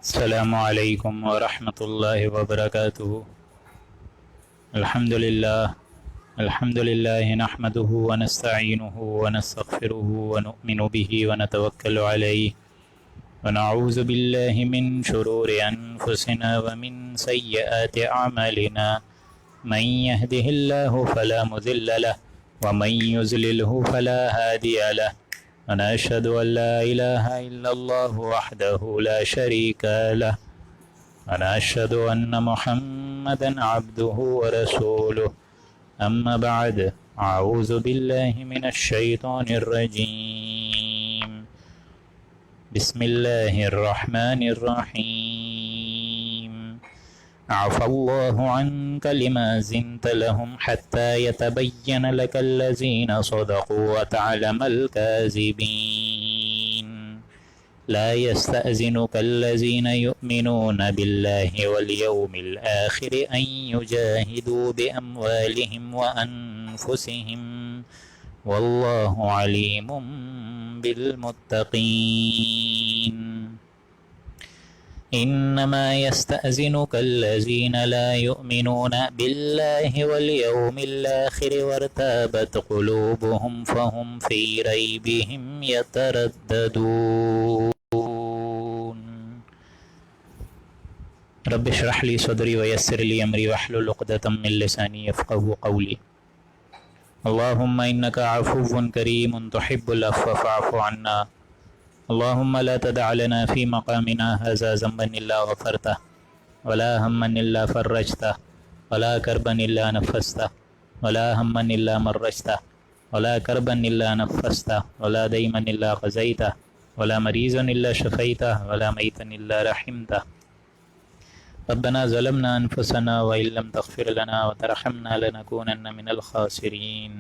السلام علیکم ورحمۃ اللہ وبرکاتہ۔ الحمد للہ نحمده ونستعینه ونستغفره ونؤمن به ونتوکل علیہ ونعوذ باللہ من شرور انفسنا ومن سیئات اعمالنا من يهده الله فلا مضل له ومن يضلله فلا هادی له ونشهد أن لا إله إلا الله وحده لا شريك له ونشهد أن محمدا عبده ورسوله أما بعد أعوذ بالله من الشيطان الرجيم بسم الله الرحمن الرحيم عفى الله عنك لما زنت لهم حتى يتبين لك الذين صدقوا وتعلم الكاذبين لا يستأذنك الذين يؤمنون بالله واليوم الآخر أن يجاهدوا بأموالهم وأنفسهم والله عليم بالمتقين إنما يستأذنك الذين لا يؤمنون بالله واليوم الآخر وارتابت قلوبهم فهم في ريبهم يترددون رب اشرح لي صدري ويسر لي أمري واحلل عقدة من لساني يفقهوا قولي اللهم إنك عفو كريم تحب العفو فاعف عنا اللهم لا تدع لنا في مقامنا هذا ذنبا إلا غفرته ولا هما إلا فرجته ولا كربا إلا نفسته ولا هما إلا مرجته ولا كربا إلا نفسته ولا ديما إلا قضيته ولا مريضا إلا شفيته ولا ميتا إلا رحمته ربنا ظلمنا أنفسنا وإن لم تغفر لنا وترحمنا لنكونن من الخاسرين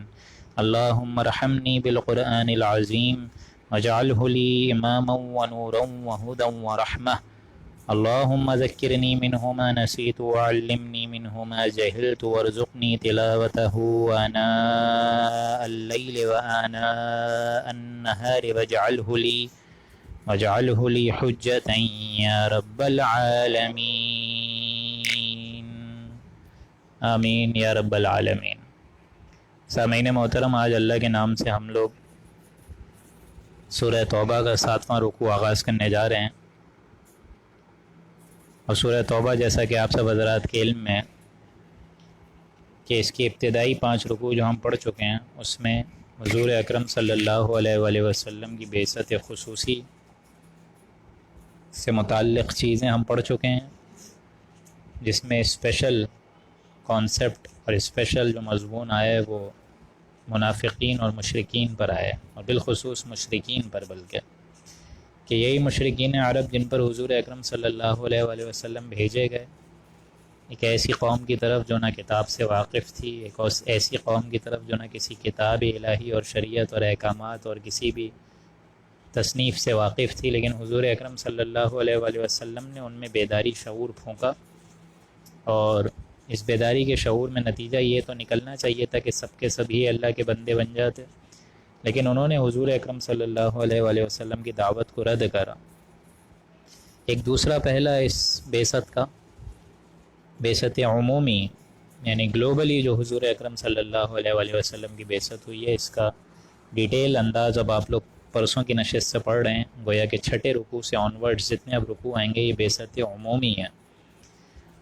اللهم ارحمني بالقرآن العظيم واجعله لي إماما ونورا وهدى ورحمة اللهم ذكرني منه ما نسيت وعلمني منه ما جهلت وارزقني تلاوته آناء الليل وآناء النهار واجعله لي حجة يا رب العالمين آمین یا رب العالمین۔ سامعین محترم، آج اللہ کے نام سے ہم لوگ سورہ توبہ کا 7واں رکوع آغاز کرنے جا رہے ہیں، اور سورہ توبہ جیسا کہ آپ سب حضرات کے علم میں کہ اس کی ابتدائی 5 رکوع جو ہم پڑھ چکے ہیں، اس میں حضور اکرم صلی اللہ علیہ وآلہ وسلم کی بعثت خصوصی سے متعلق چیزیں ہم پڑھ چکے ہیں، جس میں اسپیشل کانسیپٹ اور اسپیشل جو مضمون آیا ہے وہ منافقین اور مشرکین پر آئے، اور بالخصوص مشرکین پر، بلکہ کہ یہی مشرکین عرب جن پر حضور اکرم صلی اللہ علیہ وآلہ وسلم بھیجے گئے، ایک ایسی قوم کی طرف جو نہ کتاب سے واقف تھی، ایک ایسی قوم کی طرف جو نہ کسی کتاب الہی اور شریعت اور احکامات اور کسی بھی تصنیف سے واقف تھی، لیکن حضور اکرم صلی اللہ علیہ وآلہ وسلم نے ان میں بیداری شعور پھونکا، اور اس بیداری کے شعور میں نتیجہ یہ تو نکلنا چاہیے تھا کہ سب کے سب ہی اللہ کے بندے بن جاتے، لیکن انہوں نے حضور اکرم صلی اللہ علیہ وآلہ وسلم کی دعوت کو رد کرا۔ ایک دوسرا پہلا اس بعثت کا، بعثت عمومی یعنی گلوبلی جو حضور اکرم صلی اللہ علیہ وآلہ وسلم کی بعثت ہوئی ہے، اس کا ڈیٹیل انداز اب آپ لوگ پرسوں کی نشست سے پڑھ رہے ہیں، گویا کہ 6 رکوع سے آنورڈز جتنے اب رکوع آئیں گے یہ بعثت عمومی ہے،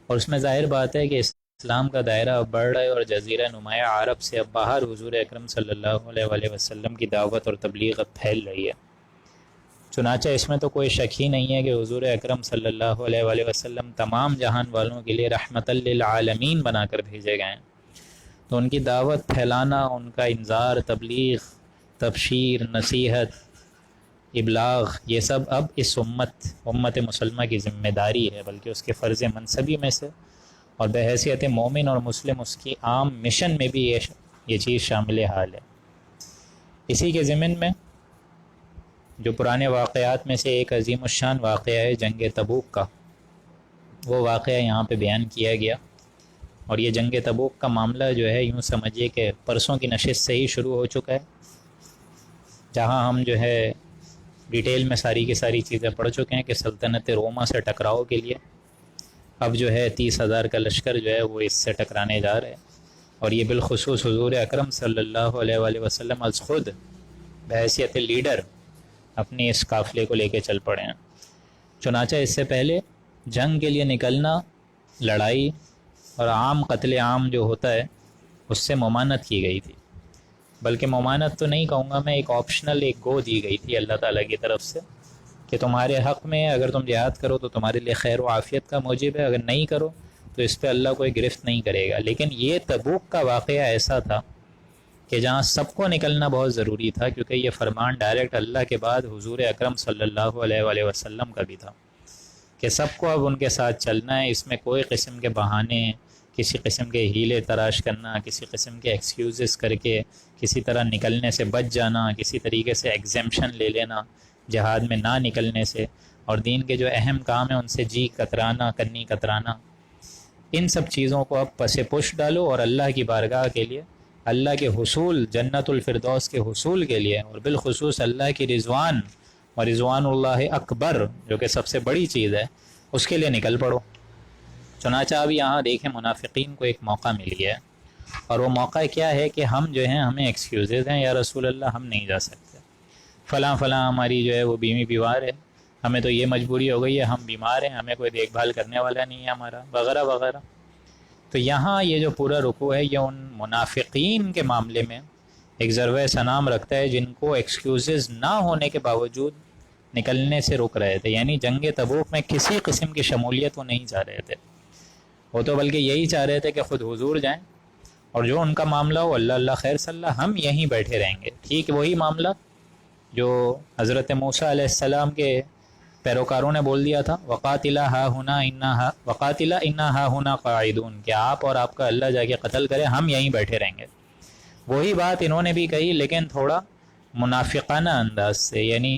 اور اس میں ظاہر بات ہے کہ اسلام کا دائرہ اب بڑھ رہا ہے، اور جزیرہ نمایاں عرب سے اب باہر حضور اکرم صلی اللہ علیہ وآلہ وسلم کی دعوت اور تبلیغ اب پھیل رہی ہے۔ چنانچہ اس میں تو کوئی شک ہی نہیں ہے کہ حضور اکرم صلی اللہ علیہ وآلہ وسلم تمام جہان والوں کے لیے رحمت للعالمین بنا کر بھیجے گئے ہیں، تو ان کی دعوت پھیلانا، ان کا انذار، تبلیغ، تبشیر، نصیحت، ابلاغ، یہ سب اب اس امت مسلمہ کی ذمہ داری ہے، بلکہ اس کے فرض منصبی میں سے، اور بحیثیت مومن اور مسلم اس کی عام مشن میں بھی یہ چیز شامل حال ہے۔ اسی کے ضمن میں جو پرانے واقعات میں سے ایک عظیم الشان واقعہ ہے جنگ تبوک کا، وہ واقعہ یہاں پہ بیان کیا گیا، اور یہ جنگ تبوک کا معاملہ جو ہے یوں سمجھیے کہ پرسوں کی نشست سے ہی شروع ہو چکا ہے، جہاں ہم جو ہے ڈیٹیل میں ساری کی ساری چیزیں پڑھ چکے ہیں کہ سلطنت روما سے ٹکراؤ کے لیے اب جو ہے 30,000 کا لشکر جو ہے وہ اس سے ٹکرانے جا رہے ہیں، اور یہ بالخصوص حضور اکرم صلی اللہ علیہ وآلہ وسلم از خود بحیثیت لیڈر اپنی اس قافلے کو لے کے چل پڑے ہیں۔ چنانچہ اس سے پہلے جنگ کے لیے نکلنا، لڑائی اور عام قتل عام جو ہوتا ہے اس سے ممانعت کی گئی تھی، بلکہ ممانعت تو نہیں کہوں گا میں، ایک آپشنل ایک گو دی گئی تھی اللہ تعالیٰ کی طرف سے کہ تمہارے حق میں اگر تم جہاد کرو تو تمہارے لیے خیر و عافیت کا موجب ہے، اگر نہیں کرو تو اس پہ اللہ کوئی گرفت نہیں کرے گا۔ لیکن یہ تبوک کا واقعہ ایسا تھا کہ جہاں سب کو نکلنا بہت ضروری تھا، کیونکہ یہ فرمان ڈائریکٹ اللہ کے بعد حضور اکرم صلی اللہ علیہ وآلہ وسلم کا بھی تھا کہ سب کو اب ان کے ساتھ چلنا ہے، اس میں کوئی قسم کے بہانے، کسی قسم کے ہیلے تراش کرنا، کسی قسم کے ایکسکیوزز کر کے کسی طرح نکلنے سے بچ جانا، کسی طریقے سے ایگزیمپشن لے لینا جہاد میں نہ نکلنے سے، اور دین کے جو اہم کام ہیں ان سے جی کترانا، کنی کترانا، ان سب چیزوں کو اب پس پش ڈالو اور اللہ کی بارگاہ کے لیے، اللہ کے حصول، جنت الفردوس کے حصول کے لیے، اور بالخصوص اللہ کی رضوان اور رضوان اللہ اکبر جو کہ سب سے بڑی چیز ہے، اس کے لیے نکل پڑو۔ چنانچہ اب یہاں دیکھیں منافقین کو ایک موقع مل گیا ہے، اور وہ موقع کیا ہے کہ ہم جو ہیں ہمیں ایکسکیوزز ہیں، یا رسول اللہ ہم نہیں جا سکتے، فلاں فلاں ہماری جو ہے وہ بیوی بیمار ہے، ہمیں تو یہ مجبوری ہو گئی ہے، ہم بیمار ہیں، ہمیں کوئی دیکھ بھال کرنے والا نہیں ہے ہمارا، وغیرہ وغیرہ۔ تو یہاں یہ جو پورا رکوع ہے یہ ان منافقین کے معاملے میں ایک ضرب سنام رکھتا ہے جن کو ایکسکیوزز نہ ہونے کے باوجود نکلنے سے رک رہے تھے، یعنی جنگ تبوک میں کسی قسم کی شمولیت وہ نہیں چاہ رہے تھے، وہ تو بلکہ یہی چاہ رہے تھے کہ خود حضور جائیں اور جو ان کا معاملہ ہو اللہ اللہ خیر صلی اللہ، ہم یہیں بیٹھے رہیں گے۔ ٹھیک وہی معاملہ جو حضرت موسیٰ علیہ السلام کے پیروکاروں نے بول دیا تھا، وقاتلا ہا ہنا قاعدون، کہ آپ اور آپ کا اللہ جا کے قتل کرے، ہم یہیں بیٹھے رہیں گے۔ وہی بات انہوں نے بھی کہی، لیکن تھوڑا منافقانہ انداز سے، یعنی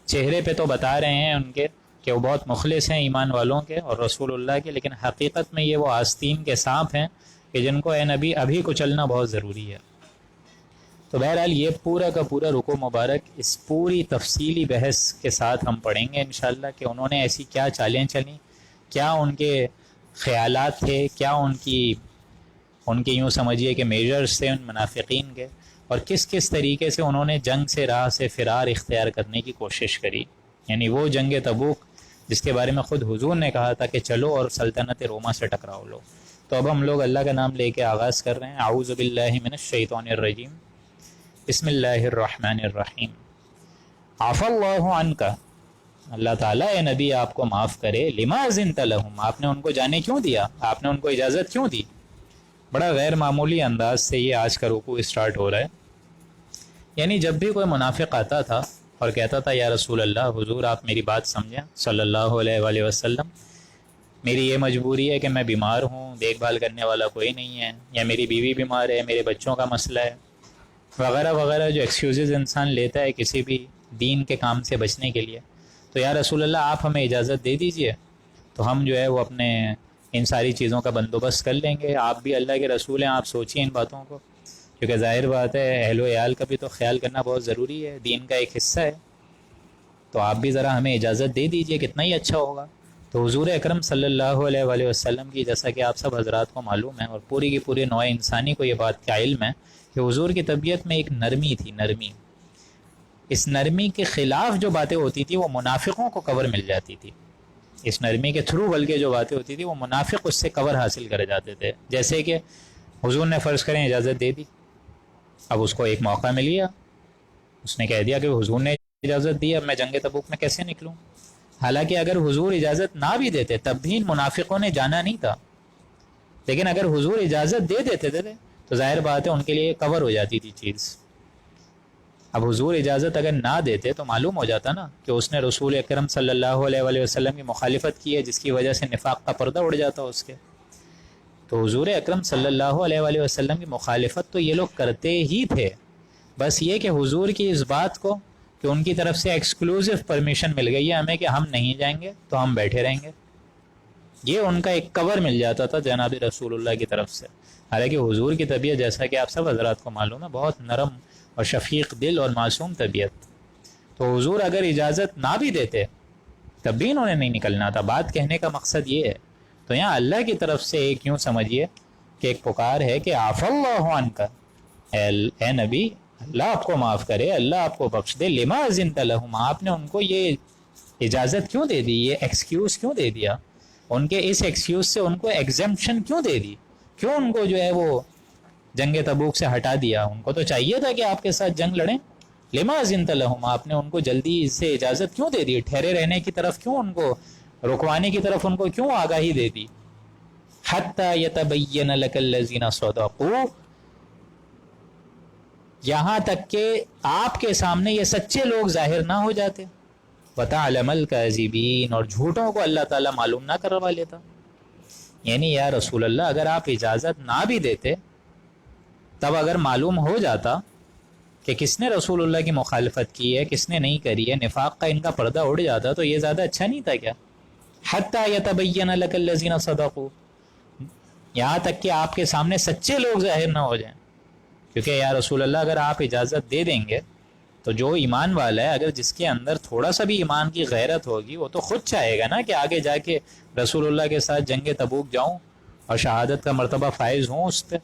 چہرے پہ تو بتا رہے ہیں ان کے کہ وہ بہت مخلص ہیں ایمان والوں کے اور رسول اللہ کے، لیکن حقیقت میں یہ وہ آستین کے سانپ ہیں کہ جن کو اے نبی ابھی کچلنا بہت ضروری ہے۔ تو بہرحال یہ پورا کا پورا رکوع مبارک اس پوری تفصیلی بحث کے ساتھ ہم پڑھیں گے انشاءاللہ کہ انہوں نے ایسی کیا چالیں چلیں، کیا ان کے خیالات تھے، کیا ان کی یوں سمجھیے کہ میجرز تھے ان منافقین کے، اور کس کس طریقے سے انہوں نے جنگ سے راہ سے فرار اختیار کرنے کی کوشش کری، یعنی وہ جنگ تبوک جس کے بارے میں خود حضور نے کہا تھا کہ چلو اور سلطنت روما سے ٹکراؤ لو۔ تو اب ہم لوگ اللہ کا نام لے کے آغاز کر رہے ہیں۔ اعوذ باللہ من الشیطان الرجیم، بسم اللہ الرحمن الرحیم۔ عفا اللہ عنک، اللہ تعالیٰ اے نبی آپ کو معاف کرے، لما اذنت لہم، آپ نے ان کو جانے کیوں دیا، آپ نے ان کو اجازت کیوں دی۔ بڑا غیر معمولی انداز سے یہ آج کا رکوع اسٹارٹ ہو رہا ہے، یعنی جب بھی کوئی منافق آتا تھا اور کہتا تھا یا رسول اللہ، حضور آپ میری بات سمجھیں صلی اللہ علیہ وآلہ وسلم، میری یہ مجبوری ہے کہ میں بیمار ہوں، دیکھ بھال کرنے والا کوئی نہیں ہے، یا میری بیوی بیمار ہے، میرے بچوں کا مسئلہ ہے، وغیرہ وغیرہ جو ایکسکیوزز انسان لیتا ہے کسی بھی دین کے کام سے بچنے کے لیے، تو یا رسول اللہ آپ ہمیں اجازت دے دیجئے تو ہم جو ہے وہ اپنے ان ساری چیزوں کا بندوبست کر لیں گے۔ آپ بھی اللہ کے رسول ہیں، آپ سوچیں ان باتوں کو، کیونکہ ظاہر بات ہے اہل و عیال کا بھی تو خیال کرنا بہت ضروری ہے، دین کا ایک حصہ ہے، تو آپ بھی ذرا ہمیں اجازت دے دیجئے، کتنا ہی اچھا ہوگا۔ تو حضور اکرم صلی اللہ علیہ وآلہ وسلم کی، جیسا کہ آپ سب حضرات کو معلوم ہے اور پوری کی پوری نوع انسانی کو یہ بات کا علم ہے کہ حضور کی طبیعت میں ایک نرمی تھی، نرمی، اس نرمی کے خلاف جو باتیں ہوتی تھی وہ منافقوں کو کور مل جاتی تھی، اس نرمی کے تھرو بلکہ جو باتیں ہوتی تھی وہ منافق اس سے کور حاصل کر جاتے تھے۔ جیسے کہ حضور نے فرض کریں اجازت دے دی، اب اس کو ایک موقع مل گیا، اس نے کہہ دیا کہ حضور نے اجازت دی، اب میں جنگ تبوک میں کیسے نکلوں، حالانکہ اگر حضور اجازت نہ بھی دیتے تب بھی ان منافقوں نے جانا نہیں تھا، لیکن اگر حضور اجازت دے دیتے تھے تو ظاہر بات ہے ان کے لیے کور ہو جاتی تھی چیز۔ اب حضور اجازت اگر نہ دیتے تو معلوم ہو جاتا نا کہ اس نے رسول اکرم صلی اللہ علیہ وآلہ وسلم کی مخالفت کی ہے، جس کی وجہ سے نفاق کا پردہ اڑ جاتا اس کے۔ تو حضور اکرم صلی اللہ علیہ وآلہ وسلم کی مخالفت تو یہ لوگ کرتے ہی تھے، بس یہ کہ حضور کی اس بات کو کہ ان کی طرف سے ایکسکلوزیو پرمیشن مل گئی ہے ہمیں کہ ہم نہیں جائیں گے تو ہم بیٹھے رہیں گے، یہ ان کا ایک کور مل جاتا تھا جناب رسول اللہ کی طرف سے۔ حالانکہ حضور کی طبیعت جیسا کہ آپ سب حضرات کو معلوم ہے بہت نرم اور شفیق دل اور معصوم طبیعت، تو حضور اگر اجازت نہ بھی دیتے تب بھی انہوں نے نہیں نکلنا تھا. بات کہنے کا مقصد یہ ہے. تو یہاں اللہ کی طرف سے ایک یوں سمجھیے کہ ایک پکار ہے کہ عفا اللہ عنک، اے نبی اللہ آپ کو معاف کرے، اللہ آپ کو بخش دے. لما اذنت لہم، آپ نے ان کو یہ اجازت کیوں دے دی، یہ ایکسکیوز کیوں دے دیا، ان کے اس ایکسکیوز سے ان کو ایگزمپشن کیوں دے دی، کیوں ان کو جو ہے وہ جنگ تبوک سے ہٹا دیا. ان کو تو چاہیے تھا کہ آپ کے ساتھ جنگ لڑیں. لما اذنت لہم، آپ نے ان کو جلدی سے اجازت کیوں دے دی، ٹھہرے رہنے کی طرف کیوں ان کو، رکوانے کی طرف ان کو کیوں آگاہی دے دی. حتی یتبین لک الذین صدقوا، یہاں تک کہ آپ کے سامنے یہ سچے لوگ ظاہر نہ ہو جاتے. وتعلم الکاذبین، اور جھوٹوں کو اللہ تعالیٰ معلوم نہ کروا لیتا. یعنی یا رسول اللہ اگر آپ اجازت نہ بھی دیتے تب اگر معلوم ہو جاتا کہ کس نے رسول اللہ کی مخالفت کی ہے کس نے نہیں کری ہے، نفاق کا ان کا پردہ اڑ جاتا تو یہ زیادہ اچھا نہیں تھا کیا؟ حتی یتبین لک الذین صدقوا، یہاں تک کہ آپ کے سامنے سچے لوگ ظاہر نہ ہو جائیں. کیونکہ یا رسول اللہ اگر آپ اجازت دے دیں گے تو جو ایمان والا ہے، اگر جس کے اندر تھوڑا سا بھی ایمان کی غیرت ہوگی، وہ تو خود چاہے گا نا کہ آگے جا کے رسول اللہ کے ساتھ جنگ تبوک جاؤں اور شہادت کا مرتبہ فائز ہوں اس پہ.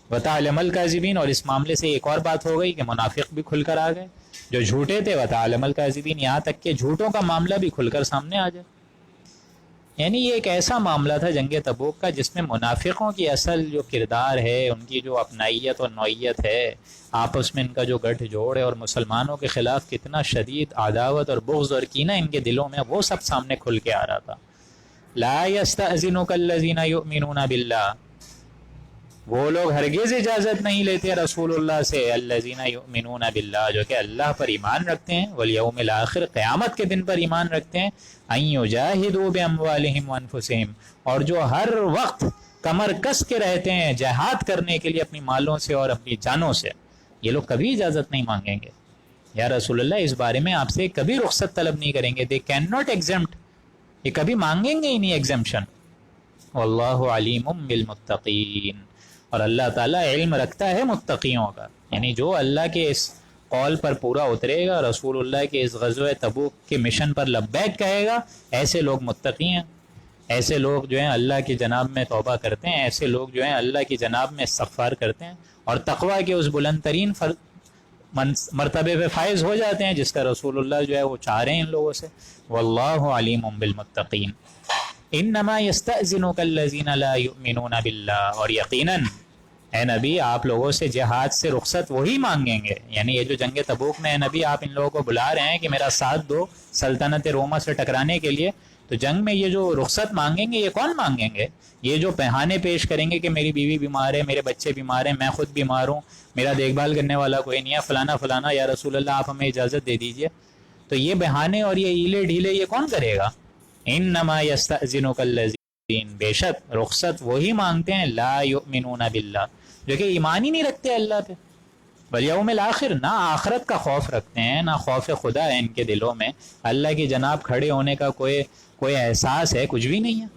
وتعلم الکاذبین، اور اس معاملے سے ایک اور بات ہو گئی کہ منافق بھی کھل کر آ گئے جو جھوٹے تھے. وتعلم الکاذبین، یہاں تک کہ جھوٹوں کا معاملہ بھی کھل کر سامنے آ جائے. یعنی یہ ایک ایسا معاملہ تھا جنگ تبوک کا جس میں منافقوں کی اصل جو کردار ہے، ان کی جو اپنائیت اور نوعیت ہے، آپس میں ان کا جو گٹھ جوڑ ہے اور مسلمانوں کے خلاف کتنا شدید عداوت اور بغض اور کینہ ان کے دلوں میں، وہ سب سامنے کھل کے آ رہا تھا. لا یستأذنک الذین یؤمنون باللہ، وہ لوگ ہرگز اجازت نہیں لیتے رسول اللہ سے، الذین یؤمنون باللہ، جو کہ اللہ پر ایمان رکھتے ہیں، والیوم الآخر، قیامت کے دن پر ایمان رکھتے ہیں، ان یجاہدوا باموالہم وانفسہم، اور جو ہر وقت کمر کس کے رہتے ہیں جہاد کرنے کے لیے اپنی مالوں سے اور اپنی جانوں سے. یہ لوگ کبھی اجازت نہیں مانگیں گے یا رسول اللہ، اس بارے میں آپ سے کبھی رخصت طلب نہیں کریں گے. دے کین ناٹ ایگزمپٹ، یہ کبھی مانگیں گے ہی نہیں ایگزمپشن. واللہ علیم بالمتقین، اور اللہ تعالیٰ علم رکھتا ہے متقیوں کا. یعنی جو اللہ کے اس قول پر پورا اترے گا، رسول اللہ کے اس غزوہ تبوک کے مشن پر لبیک کہے گا، ایسے لوگ متقی ہیں. ایسے لوگ جو ہیں اللہ کی جناب میں توبہ کرتے ہیں، ایسے لوگ جو ہیں اللہ کی جناب میں استغفار کرتے ہیں اور تقویٰ کے اس بلند ترین مرتبے پہ فائز ہو جاتے ہیں جس کا رسول اللہ جو ہے وہ چاہ رہے ہیں ان لوگوں سے. واللہ علیم بالمتقین. انما یستأذنک الذین لا یؤمنون باللہ، اور یقیناً اے نبی آپ لوگوں سے جہاد سے رخصت وہی مانگیں گے. یعنی یہ جو جنگ تبوک میں اے نبی آپ ان لوگوں کو بلا رہے ہیں کہ میرا ساتھ دو سلطنت روما سے ٹکرانے کے لیے، تو جنگ میں یہ جو رخصت مانگیں گے یہ کون مانگیں گے؟ یہ جو بہانے پیش کریں گے کہ میری بیوی بیمار ہے، میرے بچے بیمار ہیں، میں خود بیمار ہوں، میرا دیکھ بھال کرنے والا کوئی نہیں ہے، فلانا فلانا، یا رسول اللہ آپ ہمیں اجازت دے دیجئے. تو یہ بہانے اور یہ ہیلے ڈھیلے یہ کون کرے گا؟ انما یستأذنک الذین، بے شک رخصت وہی مانگتے ہیں لا یؤمنون باللہ، جو کہ ایمان ہی نہیں رکھتے اللہ پہ، والیوم الآخر، نہ آخرت کا خوف رکھتے ہیں، نہ خوف خدا ہے ان کے دلوں میں، اللہ کی جناب کھڑے ہونے کا کوئی احساس ہے، کچھ بھی نہیں ہے.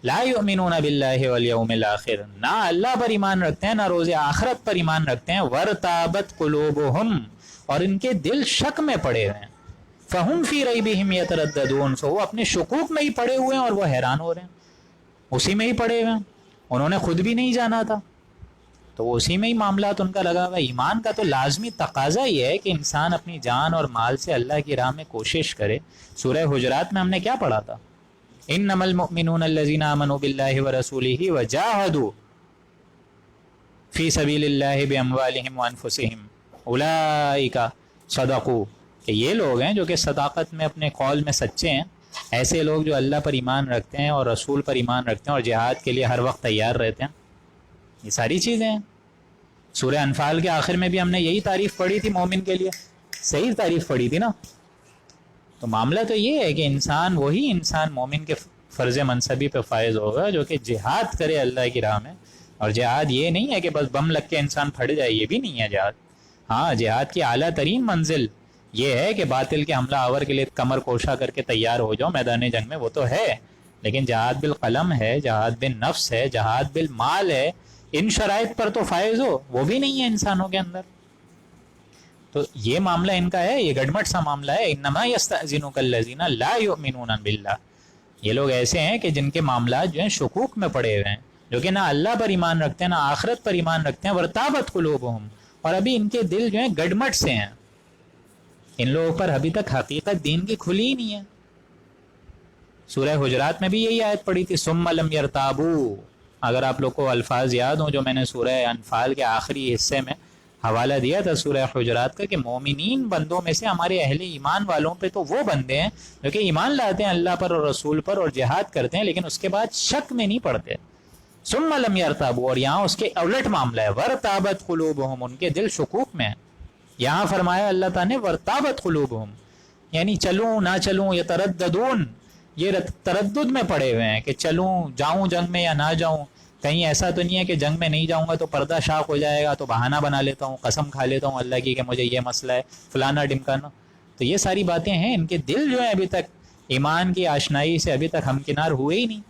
لا یؤمنون باللہ والیوم الآخر، نہ اللہ پر ایمان رکھتے ہیں نہ روز آخرت پر ایمان رکھتے ہیں. وارتابت قلوبہم، اور ان کے دل شک میں پڑے ہوئے ہیں. فہم فی ریبہم یترددون، وہ اپنے شکوک میں ہی پڑے ہوئے ہیں اور وہ حیران ہو رہے ہیں، اسی میں ہی پڑے ہوئے ہیں. انہوں نے خود بھی نہیں جانا تھا تو اسی میں ہی معاملات ان کا لگا ہوا. ایمان کا تو لازمی تقاضا یہ ہے کہ انسان اپنی جان اور مال سے اللہ کی راہ میں کوشش کرے. سورہ حجرات میں ہم نے کیا پڑھا تھا؟ انما المؤمنون الذین آمنوا باللہ ورسولہ وجاہدوا فی سبیل اللہ باموالہم وانفسہم اولئک صدقوا، کہ یہ لوگ ہیں جو کہ صداقت میں اپنے قول میں سچے ہیں. ایسے لوگ جو اللہ پر ایمان رکھتے ہیں اور رسول پر ایمان رکھتے ہیں اور جہاد کے لیے ہر وقت تیار رہتے ہیں. یہ ساری چیزیں ہیں. سورہ انفال کے آخر میں بھی ہم نے یہی تعریف پڑھی تھی مومن کے لیے، صحیح تعریف پڑھی تھی نا. تو معاملہ تو یہ ہے کہ وہی انسان مومن کے فرض منصبی پہ فائز ہوگا جو کہ جہاد کرے اللہ کی راہ میں. اور جہاد یہ نہیں ہے کہ بس بم لگ کے انسان پھٹ جائے، یہ بھی نہیں ہے جہاد. ہاں، جہاد کی اعلیٰ ترین منزل یہ ہے کہ باطل کے حملہ آور کے لیے کمر کوشا کر کے تیار ہو جاؤ میدان جنگ میں، وہ تو ہے. لیکن جہاد بالقلم ہے، جہاد بالنفس ہے، جہاد بالمال ہے، ان شرائط پر تو فائز ہو، وہ بھی نہیں ہے انسانوں کے اندر. تو یہ معاملہ ان کا ہے، یہ گڑمٹ سا معاملہ ہے. انما یستأذنک الذین لا یؤمنون باللہ، یہ لوگ ایسے ہیں کہ جن کے معاملات جو ہیں شکوک میں پڑے ہوئے ہیں، جو کہ نہ اللہ پر ایمان رکھتے ہیں نہ آخرت پر ایمان رکھتے ہیں. ورتابت قلوبہم، اور ابھی ان کے دل جو ہیں گڑمٹ سے ہیں، ان لوگوں پر ابھی تک حقیقت دین کی کھلی ہی نہیں ہے. سورہ حجرات میں بھی یہی آیت پڑھی تھی، ثم لم یرتابوا. اگر آپ لوگ کو الفاظ یاد ہوں جو میں نے سورہ انفال کے آخری حصے میں حوالہ دیا تھا سورہ حجرات کا، کہ مومنین بندوں میں سے ہمارے اہل ایمان والوں پہ تو وہ بندے ہیں جو کہ ایمان لاتے ہیں اللہ پر اور رسول پر اور جہاد کرتے ہیں، لیکن اس کے بعد شک میں نہیں پڑتے. ثم لم یرتابوا، اور یہاں اس کے الٹ معاملہ ہے، ورتابت قلوبہم، ان کے دل شکوک میں ہیں. یہاں فرمایا اللہ تعالیٰ نے ورتابت قلوبہم، یعنی چلوں نہ چلوں، یترددون، یہ تردد میں پڑے ہوئے ہیں کہ چلوں، جاؤں جنگ میں یا نہ جاؤں. کہیں ایسا تو نہیں ہے کہ جنگ میں نہیں جاؤں گا تو پردہ شاق ہو جائے گا، تو بہانہ بنا لیتا ہوں، قسم کھا لیتا ہوں اللہ کی کہ مجھے یہ مسئلہ ہے فلانا ڈمکانا. تو یہ ساری باتیں ہیں، ان کے دل جو ہیں ابھی تک ایمان کی آشنائی سے ابھی تک ہمکنار ہوئے ہی نہیں.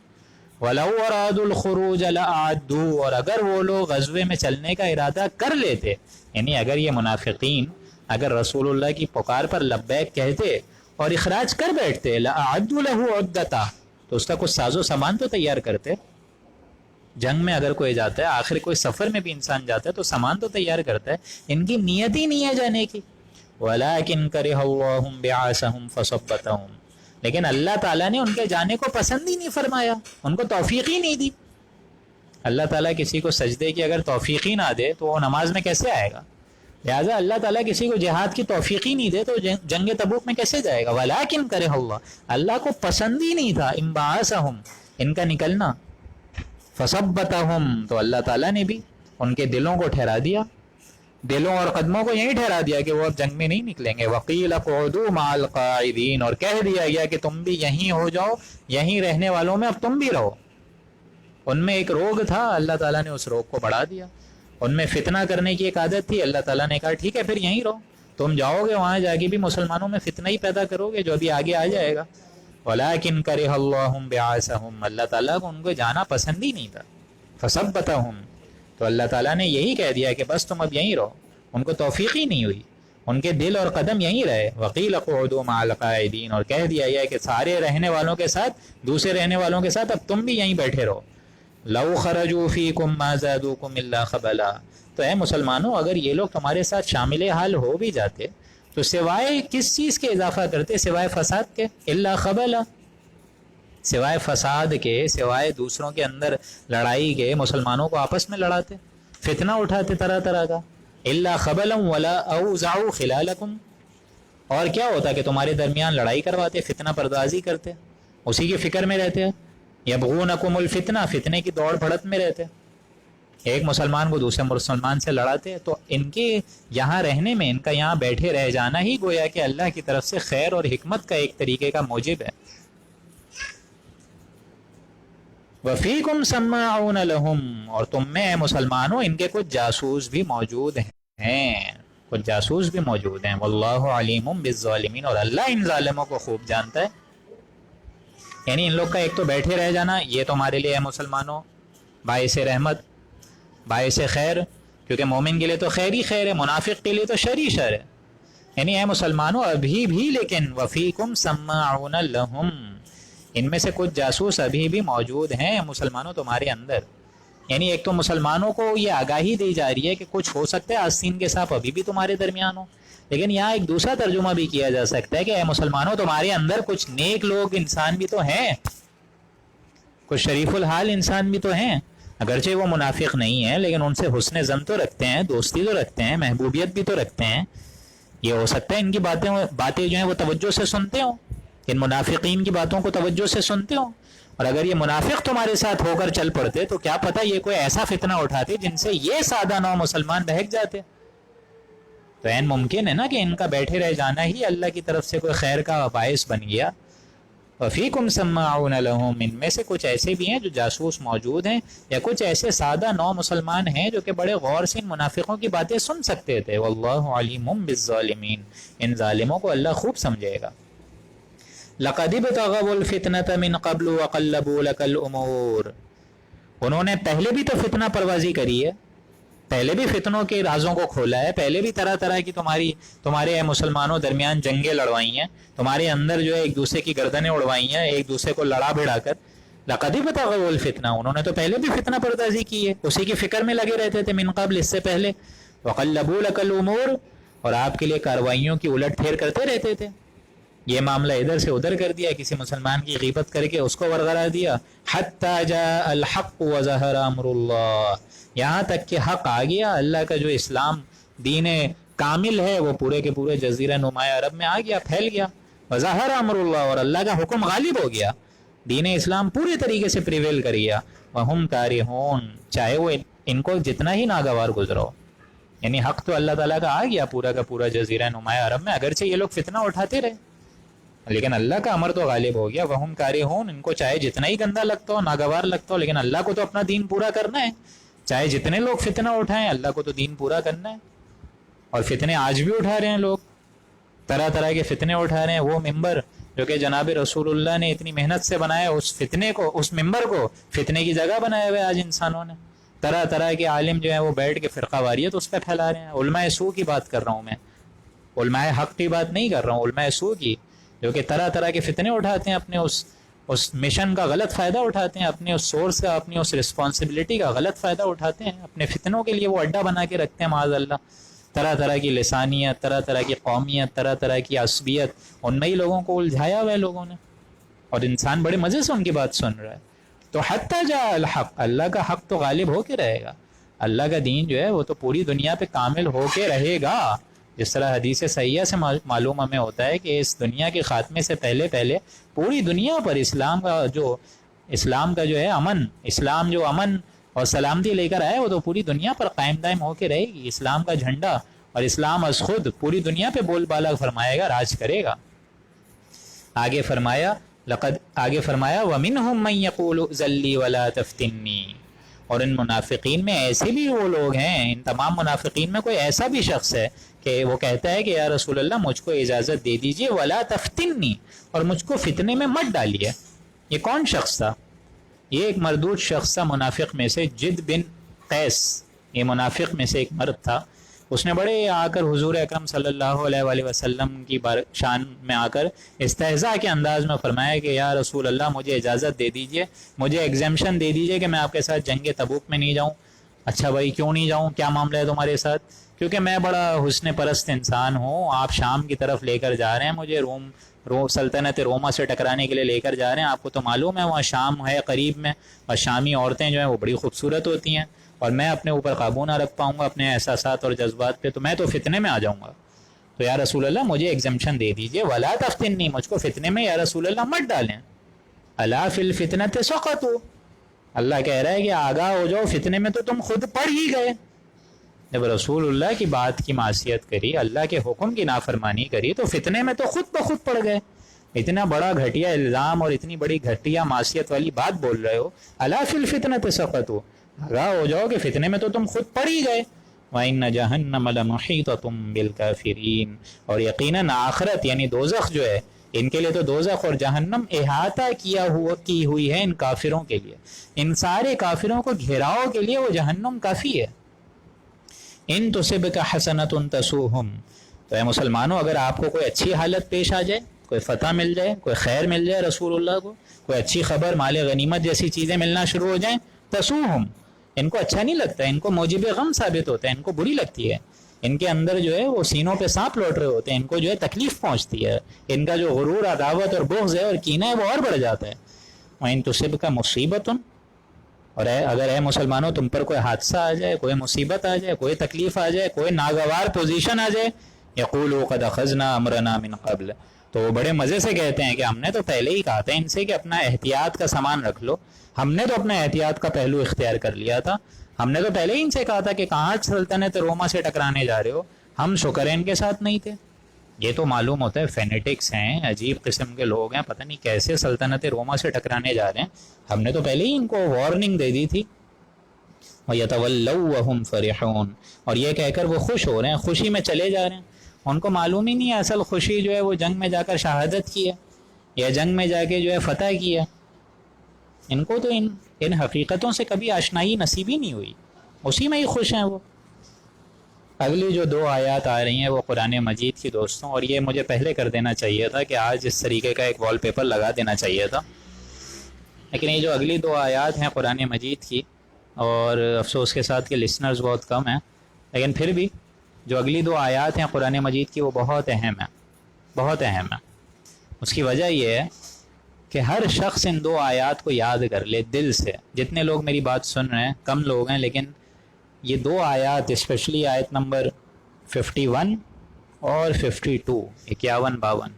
وَلَوْ أَرَادُوا الْخُرُوجَ لَأَعَدُّوا، اور اگر وہ لوگ غزوے میں چلنے کا ارادہ کر لیتے، یعنی اگر یہ منافقین اگر رسول اللہ کی پکار پر لبیک کہتے اور اخراج کر بیٹھتے، لَأَعَدُّوا لَهُ عُدَّةً، تو اس کا کچھ ساز و سامان تو تیار کرتے. جنگ میں اگر کوئی جاتا ہے، آخر کوئی سفر میں بھی انسان جاتا ہے تو سامان تو تیار کرتا ہے. ان کی نیت ہی نہیں ہے جانے کی. وَلَٰكِنْ كَرِهَ اللَّهُ بِعَاثَهُمْ فَصَبَّتَهُمْ، لیکن اللہ تعالیٰ نے ان کے جانے کو پسند ہی نہیں فرمایا، ان کو توفیق ہی نہیں دی. اللہ تعالیٰ کسی کو سجدے کی اگر توفیق ہی نہ دے تو وہ نماز میں کیسے آئے گا؟ لہٰذا اللہ تعالیٰ کسی کو جہاد کی توفیق ہی نہیں دے تو جنگ تبوک میں کیسے جائے گا؟ وَلَٰكِنْ كَرِهَ اللَّهُ، اللہ کو پسند ہی نہیں تھا انبعاثهم، ان کا نکلنا. فَصَبَّتَهُمْ، تو اللہ تعالیٰ نے بھی ان کے دلوں کو ٹھہرا دیا، دلوں اور قدموں کو یہی ٹھہرا دیا کہ وہ اب جنگ میں نہیں نکلیں گے. وَقِيلَ اقْعُدُوا مَعَ الْقَاعِدِينَ، اور کہہ دیا گیا کہ تم بھی یہیں ہو جاؤ، یہیں رہنے والوں میں اب تم بھی رہو. ان میں ایک روگ تھا، اللہ تعالیٰ نے اس روگ کو بڑھا دیا. ان میں فتنہ کرنے کی ایک عادت تھی، اللہ تعالیٰ نے کہا ٹھیک ہے پھر یہیں رہو، تم جاؤ گے وہاں جا کے بھی مسلمانوں میں فتنہ ہی پیدا کرو گے جو ابھی آگے آ جائے گا. وَلَٰكِنْ كَرِهَ اللَّهُ بِعَاثَهُمْ، اللہ تعالیٰ کو ان کو جانا پسند ہی نہیں تھا. فَثَبَّتَهُمْ، تو اللہ تعالیٰ نے یہی کہہ دیا کہ بس تم اب یہیں رہو. ان کو توفیق ہی نہیں ہوئی، ان کے دل اور قدم یہیں رہے. وَقِيلَ اقْعُدُوا مَعَ الْقَاعِدِينَ، اور کہہ دیا گیا کہ سارے رہنے والوں کے ساتھ، دوسرے رہنے والوں کے ساتھ اب تم بھی یہیں بیٹھے رہو. لَوْ خَرَجُوا فِيكُمْ مَا زَادُوكُمْ إِلَّا خَبَلًا، تو اے مسلمانوں اگر یہ لوگ تمہارے ساتھ شامل حال ہو بھی جاتے تو سوائے کس چیز کے اضافہ کرتے؟ سوائے فساد کے. إِلَّا خَبَلًا، سوائے فساد کے، سوائے دوسروں کے اندر لڑائی کے، مسلمانوں کو آپس میں لڑاتے، فتنہ اٹھاتے طرح طرح کا. إِلَّا خَبَلًا وَلَا أَوْزَعُوا خِلَالَكُمْ، اور کیا ہوتا کہ تمہارے درمیان لڑائی کرواتے، فتنہ پردازی کرتے، اسی کی فکر میں رہتے. یبغونکم الفتنہ، فتنے کی دوڑ بھڑک میں رہتے، ایک مسلمان کو دوسرے مسلمان سے لڑاتے. تو ان کے یہاں رہنے میں، ان کا یہاں بیٹھے رہ جانا ہی گویا کہ اللہ کی طرف سے خیر اور حکمت کا ایک طریقے کا موجب ہے. وَفِيكُمْ سَمَّاعُونَ لَهُمْ، اور تم میں مسلمانوں ان کے کچھ جاسوس بھی موجود ہیں، کچھ جاسوس بھی موجود ہیں. وَاللَّهُ عَلِيمٌ بِالظَّالِمِينَ، اور اللہ ان ظالموں کو خوب جانتا ہے. یعنی ان لوگ کا ایک تو بیٹھے رہ جانا، یہ تمہارے لیے ہے مسلمانوں باعث رحمت، باعث خیر، کیونکہ مومن کے لیے تو خیر ہی خیر ہے، منافق کے لیے تو شر ہی شر ہے. یعنی اے مسلمانوں ابھی بھی، لیکن وَفِيكُمْ سَمَّاعُونَ لَهُمْ، ان میں سے کچھ جاسوس ابھی بھی موجود ہیں مسلمانوں تمہارے اندر. یعنی ایک تو مسلمانوں کو یہ آگاہی دی جا رہی ہے کہ کچھ ہو سکتا ہے آستین کے ساتھ ابھی بھی تمہارے درمیان ہو، لیکن یہاں ایک دوسرا ترجمہ بھی کیا جا سکتا ہے کہ اے مسلمانوں تمہارے اندر کچھ نیک لوگ انسان بھی تو ہیں، کچھ شریف الحال انسان بھی تو ہیں، اگرچہ وہ منافق نہیں ہیں لیکن ان سے حسن ظن تو رکھتے ہیں، دوستی تو رکھتے ہیں، محبوبیت بھی تو رکھتے ہیں. یہ ہو سکتا ہے ان کی باتیں جو ہیں وہ توجہ سے سنتے ہوں، ان منافقین کی باتوں کو توجہ سے سنتے ہوں. اور اگر یہ منافق تمہارے ساتھ ہو کر چل پڑتے تو کیا پتہ یہ کوئی ایسا فتنہ اٹھاتے جن سے یہ سادہ نو مسلمان بہک جاتے. تو این ممکن ہے نا کہ ان کا بیٹھے رہ جانا ہی اللہ کی طرف سے کوئی خیر کا باعث بن گیا. وَفِيكُمْ سَمَّاعُونَ لَهُمْ، ان میں سے کچھ ایسے بھی ہیں جو جاسوس موجود ہیں، یا کچھ ایسے سادہ نو مسلمان ہیں جو کہ بڑے غور سے ان منافقوں کی باتیں سن سکتے تھے. وَاللَّهُ عَلِيمٌ بِالظَّالِمِينَ، ان ظالموں کو اللہ خوب سمجھے گا. لَقَدِ ابْتَغَوُا الْفِتْنَةَ مِنْ قَبْلُ وَقَلَّبُوا لَكَ الْأُمُورَ، انہوں نے پہلے بھی تو فتنہ پروازی کری ہے، پہلے بھی فتنوں کے رازوں کو کھولا ہے، پہلے بھی طرح طرح کی تمہارے مسلمانوں درمیان جنگیں لڑوائی ہیں، تمہارے اندر جو ہے ایک دوسرے کی گردنیں اڑوائی ہیں، ایک دوسرے کو لڑا بھڑا کر. لقد ابتغوا الفتنہ، انہوں نے تو پہلے بھی فتنہ پردازی کی ہے، اسی کی فکر میں لگے رہتے تھے من قبل، اس سے پہلے. وقلبوا لک الامور، اور آپ کے لیے کارروائیوں کی الٹ پھیر کرتے رہتے تھے. یہ معاملہ ادھر سے ادھر کر دیا، کسی مسلمان کی غیبت کر کے اس کو ورغلا دیا. حتی جاء الحق وظہر امر اللہ، یہاں تک کہ حق آ گیا، اللہ کا جو اسلام دین کامل ہے وہ پورے کے پورے جزیرہ نمایاں عرب میں آ گیا، پھیل گیا. وظہر امر اللہ، اور اللہ کا حکم غالب ہو گیا، دین اسلام پوری طریقے سے پریویل کر گیا. وہم کارہون، چاہے وہ ان کو جتنا ہی ناگوار گزرو، یعنی حق تو اللہ تعالیٰ کا آ گیا پورا کا پورا جزیرہ نمایاں عرب میں، اگرچہ یہ لوگ فتنہ اٹھاتے رہے لیکن اللہ کا امر تو غالب ہو گیا. وہم کارہون، ان کو چاہے جتنا ہی گندا لگتا ہو، ناگوار لگتا ہو، لیکن اللہ کو تو اپنا دین پورا کرنا ہے. چاہے جتنے لوگ فتنہ اٹھائیں، اللہ کو تو دین پورا کرنا ہے. اور فتنے آج بھی اٹھا رہے ہیں لوگ، طرح طرح کے فتنے اٹھا رہے ہیں. وہ ممبر جو کہ جناب رسول اللہ نے اتنی محنت سے بنایا، اس فتنے کو، اس ممبر کو فتنے کی جگہ بنایا ہوا ہے آج انسانوں نے. طرح طرح کے عالم جو ہیں وہ بیٹھ کے فرقہ واریت اس پہ پھیلا رہے ہیں. علماء سو کی بات کر رہا ہوں میں، علماء حق کی بات نہیں کر رہا ہوں، علماء سو کی، جو کہ طرح طرح کے فتنے اٹھاتے ہیں، اپنے اس مشن کا غلط فائدہ اٹھاتے ہیں، اپنے اس سورس کا، اپنی اس رسپانسبلٹی کا غلط فائدہ اٹھاتے ہیں، اپنے فتنوں کے لیے وہ اڈا بنا کے رکھتے ہیں معاذ اللہ. طرح طرح کی لسانیت، طرح طرح کی قومیت، طرح طرح کی عصبیت، ان میں ہی لوگوں کو الجھایا ہوا ہے لوگوں نے، اور انسان بڑے مزے سے ان کی بات سن رہا ہے. تو حتی جاء الحق، اللہ کا حق تو غالب ہو کے رہے گا، اللہ کا دین جو ہے وہ تو پوری دنیا پہ کامل ہو کے رہے گا. جس طرح حدیث صحیحہ سے معلوم ہمیں ہوتا ہے کہ اس دنیا کے خاتمے سے پہلے پوری دنیا پر اسلام کا جو ہے امن، اسلام جو امن اور سلامتی لے کر آئے وہ تو پوری دنیا پر قائم دائم ہو کے رہے گی. اسلام کا جھنڈا اور اسلام از خود پوری دنیا پہ بول بالا فرمائے گا، راج کرے گا. آگے فرمایا وَمِنْهُمْ مَنْ يَقُولُ ائْذَن وَلَا تَفْتِنِّي، اور ان منافقین میں ایسے بھی وہ لوگ ہیں، ان تمام منافقین میں کوئی ایسا بھی شخص ہے کہ وہ کہتا ہے کہ یا رسول اللہ مجھ کو اجازت دے دیجئے، ولا تفتنی، اور مجھ کو فتنے میں مت ڈالیے. یہ کون شخص تھا؟ یہ ایک مردود شخص تھا منافق میں سے، جد بن قیس، یہ منافق میں سے ایک مرد تھا. اس نے بڑے آ کر حضور اکرم صلی اللہ علیہ وآلہ وسلم کی شان میں آ کر استہزاء کے انداز میں فرمایا کہ یا رسول اللہ مجھے اجازت دے دیجئے، مجھے ایگزیمشن دے دیجئے کہ میں آپ کے ساتھ جنگ تبوک میں نہیں جاؤں. اچھا بھائی کیوں نہیں جاؤں، کیا معاملہ ہے تمہارے ساتھ؟ کیونکہ میں بڑا حسن پرست انسان ہوں، آپ شام کی طرف لے کر جا رہے ہیں مجھے، سلطنت روما سے ٹکرانے کے لیے لے کر جا رہے ہیں. آپ کو تو معلوم ہے وہاں شام ہے قریب میں، اور شامی عورتیں جو ہیں وہ بڑی خوبصورت ہوتی ہیں، اور میں اپنے اوپر قابو نہ رکھ پاؤں گا اپنے احساسات اور جذبات پہ، تو میں تو فتنے میں آ جاؤں گا. تو یا رسول اللہ مجھے ایگزمپشن دے دیجئے، ولا تفتنی، مجھ کو فتنے میں یا رسول اللہ مت ڈالیں. الا فی الفتنۃ سقطوا، اللہ کہہ رہا ہے کہ آگاہ ہو جاؤ، فتنے میں تو تم خود پڑ ہی گئے. جب رسول اللہ کی بات کی معصیت کری، اللہ کے حکم کی نافرمانی کری، تو فتنے میں تو خود بخود پڑ گئے. اتنا بڑا گھٹیا الزام اور اتنی بڑی گھٹیا معصیت والی بات بول رہے ہو. الا فی الفتنۃ سقطوا، آگاہ ہو جاؤ کہ فتنے میں تو تم خود پڑ ہی گئے. وَإِنَّ جَهَنَّمَ لَمُحِيطَةٌ بِالْكَافِرِينَ، اور یقیناً آخرت یعنی دوزخ جو ہے، ان کے لیے تو دوزخ اور جہنم احاطہ کی ہوئی ہے ان کافروں کے لیے، ان سارے کافروں کو گھیراؤ کے لیے وہ جہنم کافی ہے. ان تصبک حسنۃ تسؤہم، تو اے مسلمانوں اگر آپ کو کوئی اچھی حالت پیش آ جائے، کوئی فتح مل جائے، کوئی خیر مل جائے رسول اللہ کو، کوئی اچھی خبر، مال غنیمت جیسی چیزیں ملنا شروع ہو جائیں، تسؤہم، ان کو اچھا نہیں لگتا، ان کو موجب غم ثابت ہوتا ہے، ان کو بری لگتی ہے، ان کے اندر جو ہے وہ سینوں پہ سانپ لوٹ رہے ہوتے ہیں، ان کو جو ہے تکلیف پہنچتی ہے، ان کا جو غرور، عداوت اور بغض ہے اور کینہ ہے وہ اور بڑھ جاتا ہے. وَإِن تُصِبْكَ مُصِيبَةٌ، اور اگر اے مسلمانوں تم پر کوئی حادثہ آ جائے، کوئی مصیبت آ جائے، کوئی تکلیف آ جائے، کوئی ناگوار پوزیشن آ جائے، یقولوا قد اخذنا امرنا من قبل، تو وہ بڑے مزے سے کہتے ہیں کہ ہم نے تو پہلے ہی کہا تھا ان سے کہ اپنا احتیاط کا سامان رکھ لو، ہم نے تو اپنا احتیاط کا پہلو اختیار کر لیا تھا، ہم نے تو پہلے ہی ان سے کہا تھا کہ کہاں سلطنت روما سے ٹکرانے جا رہے ہو، ہم شکر ان کے ساتھ نہیں تھے. یہ تو معلوم ہوتا ہے فینیٹکس ہیں، عجیب قسم کے لوگ ہیں، پتہ نہیں کیسے سلطنت روما سے ٹکرانے جا رہے ہیں، ہم نے تو پہلے ہی ان کو وارننگ دے دی تھی. وَيَتَوَلَّوْا وَهُمْ فَرِحُونَ، اور یہ کہہ کر وہ خوش ہو رہے ہیں، خوشی میں چلے جا رہے ہیں. ان کو معلوم ہی نہیں ہے اصل خوشی جو ہے وہ جنگ میں جا کر شہادت کی ہے، یا جنگ میں جا کے جو ہے فتح کی ہے. ان کو تو ان حقیقتوں سے کبھی آشنائی نصیب ہی نہیں ہوئی، اسی میں ہی خوش ہیں وہ. اگلی جو 2 آیات آ رہی ہیں وہ قرآن مجید کی دوستوں، اور یہ مجھے پہلے کر دینا چاہیے تھا کہ آج اس طریقے کا ایک وال پیپر لگا دینا چاہیے تھا، لیکن یہ جو اگلی 2 آیات ہیں قرآن مجید کی، اور افسوس کے ساتھ کہ لسنرز بہت کم ہیں، لیکن پھر بھی جو اگلی 2 آیات ہیں قرآن مجید کی وہ بہت اہم ہیں، بہت اہم ہیں۔ اس کی وجہ یہ ہے کہ ہر شخص ان 2 آیات کو یاد کر لے دل سے۔ جتنے لوگ میری بات سن رہے ہیں کم لوگ ہیں، لیکن یہ 2 آیات اسپیشلی آیت نمبر 51 اور 52 51 52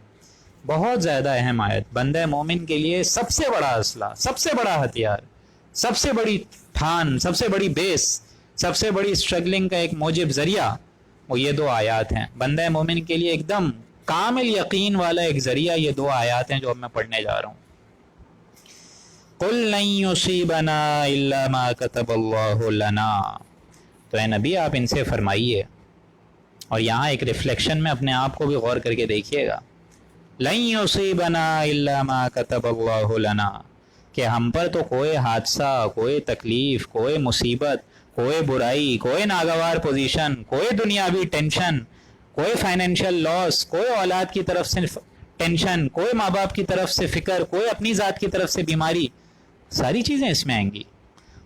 بہت زیادہ اہم آیت، بندہ مومن کے لیے سب سے بڑا اسلحہ، سب سے بڑا ہتھیار، سب سے بڑی ٹھان، سب سے بڑی بیس، سب سے بڑی اسٹرگلنگ کا ایک موجب ذریعہ وہ یہ 2 آیات ہیں۔ بندہ مومن کے لیے ایک دم کامل یقین والا ایک ذریعہ یہ 2 آیات ہیں جو اب میں پڑھنے جا رہا ہوں۔ قُلْ لَن يُصِيبَنَا إِلَّا مَا كَتَبَ اللَّهُ لَنَا، تو اے نبی آپ ان سے فرمائیے، اور یہاں ایک ریفلیکشن میں اپنے آپ کو بھی غور کر کے دیکھیے گا، لَن يُصِيبَنَا إِلَّا مَا كَتَبَ اللَّهُ لَنَا، کہ ہم پر تو کوئی حادثہ، کوئی تکلیف، کوئی مصیبت، کوئی برائی، کوئی ناگوار پوزیشن، کوئی دنیاوی ٹینشن، کوئی فائنینشیل لاس، کوئی اولاد کی طرف سے ٹینشن، کوئی ماں باپ کی طرف سے فکر، کوئی اپنی ذات کی طرف سے بیماری، ساری چیزیں اس میں آئیں گی۔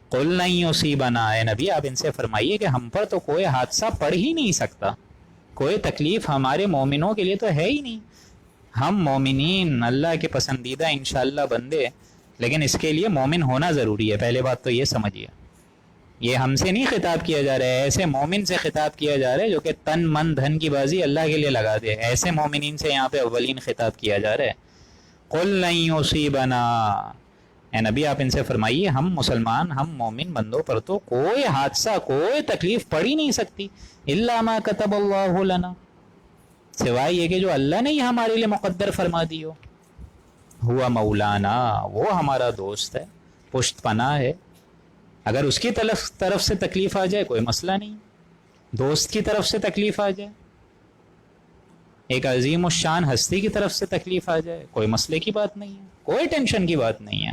قُلْ لَن يُصِيبَنَا، اے نبی آپ ان سے فرمائیے کہ ہم پر تو کوئی حادثہ پڑ ہی نہیں سکتا، کوئی تکلیف ہمارے مومنوں کے لیے تو ہے ہی نہیں۔ ہم مومنین اللہ کے پسندیدہ انشاءاللہ بندے، لیکن اس کے لیے مومن ہونا ضروری ہے، پہلے بات تو یہ سمجھیے۔ یہ ہم سے نہیں خطاب کیا جا رہا ہے، ایسے مومن سے خطاب کیا جا رہا ہے جو کہ تن من دھن کی بازی اللہ کے لیے لگا دے، ایسے مومنین سے یہاں پہ اولین خطاب کیا جا رہا ہے۔ قُلْ لَن يُصِيبَنَا، اے نبی آپ ان سے فرمائیے ہم مسلمان، ہم مومن بندوں پر تو کوئی حادثہ، کوئی تکلیف پڑ ہی نہیں سکتی، إِلَّا مَا كَتَبَ اللَّهُ لَنَا، سوائے یہ کہ جو اللہ نے یہ ہمارے لیے مقدر فرما دی ہو۔ ہوا مولانا، وہ ہمارا دوست ہے، پشت پناہ ہے، اگر اس کی طرف سے تکلیف آ جائے کوئی مسئلہ نہیں، دوست کی طرف سے تکلیف آ جائے، ایک عظیم الشان ہستی کی طرف سے تکلیف آ جائے، کوئی مسئلے کی بات نہیں ہے، کوئی ٹینشن کی بات نہیں ہے۔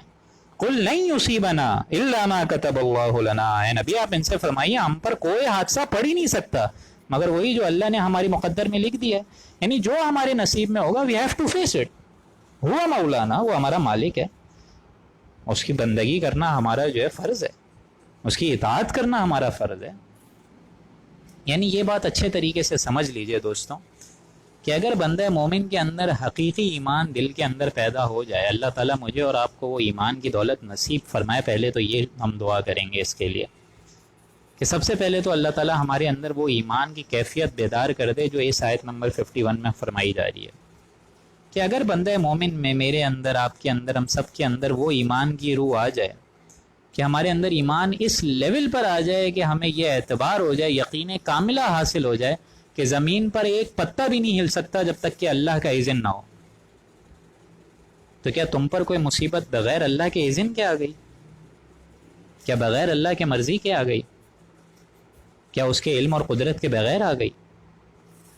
قُلْ لَن يُصِيبَنَا إِلَّا مَا كَتَبَ اللَّهُ لَنَا، اے نبی آپ ان سے فرمائیے ہم پر کوئی حادثہ پڑ ہی نہیں سکتا مگر وہی جو اللہ نے ہماری مقدر میں لکھ دیا ہے، یعنی جو ہمارے نصیب میں ہوگا we have to face it۔ ہوا مولانا، وہ ہمارا مالک ہے، اس کی بندگی کرنا ہمارا جو ہے فرض ہے، اس کی اطاعت کرنا ہمارا فرض ہے۔ یعنی یہ بات اچھے طریقے سے سمجھ لیجئے دوستوں کہ اگر بندہ مومن کے اندر حقیقی ایمان دل کے اندر پیدا ہو جائے، اللہ تعالیٰ مجھے اور آپ کو وہ ایمان کی دولت نصیب فرمائے، پہلے تو یہ ہم دعا کریں گے اس کے لیے کہ سب سے پہلے تو اللہ تعالیٰ ہمارے اندر وہ ایمان کی کیفیت بیدار کر دے جو اس آیت نمبر 51 میں فرمائی جا رہی ہے کہ اگر بندہ مومن میں، میرے اندر، آپ کے اندر، ہم سب کے اندر وہ ایمان کی روح آ جائے کہ ہمارے اندر ایمان اس لیول پر آ جائے کہ ہمیں یہ اعتبار ہو جائے، یقین کاملہ حاصل ہو جائے کہ زمین پر ایک پتا بھی نہیں ہل سکتا جب تک کہ اللہ کا اذن نہ ہو، تو کیا تم پر کوئی مصیبت بغیر اللہ کے اذن کے آ گئی؟ کیا بغیر اللہ کے مرضی کے آ گئی؟ کیا اس کے علم اور قدرت کے بغیر آ گئی؟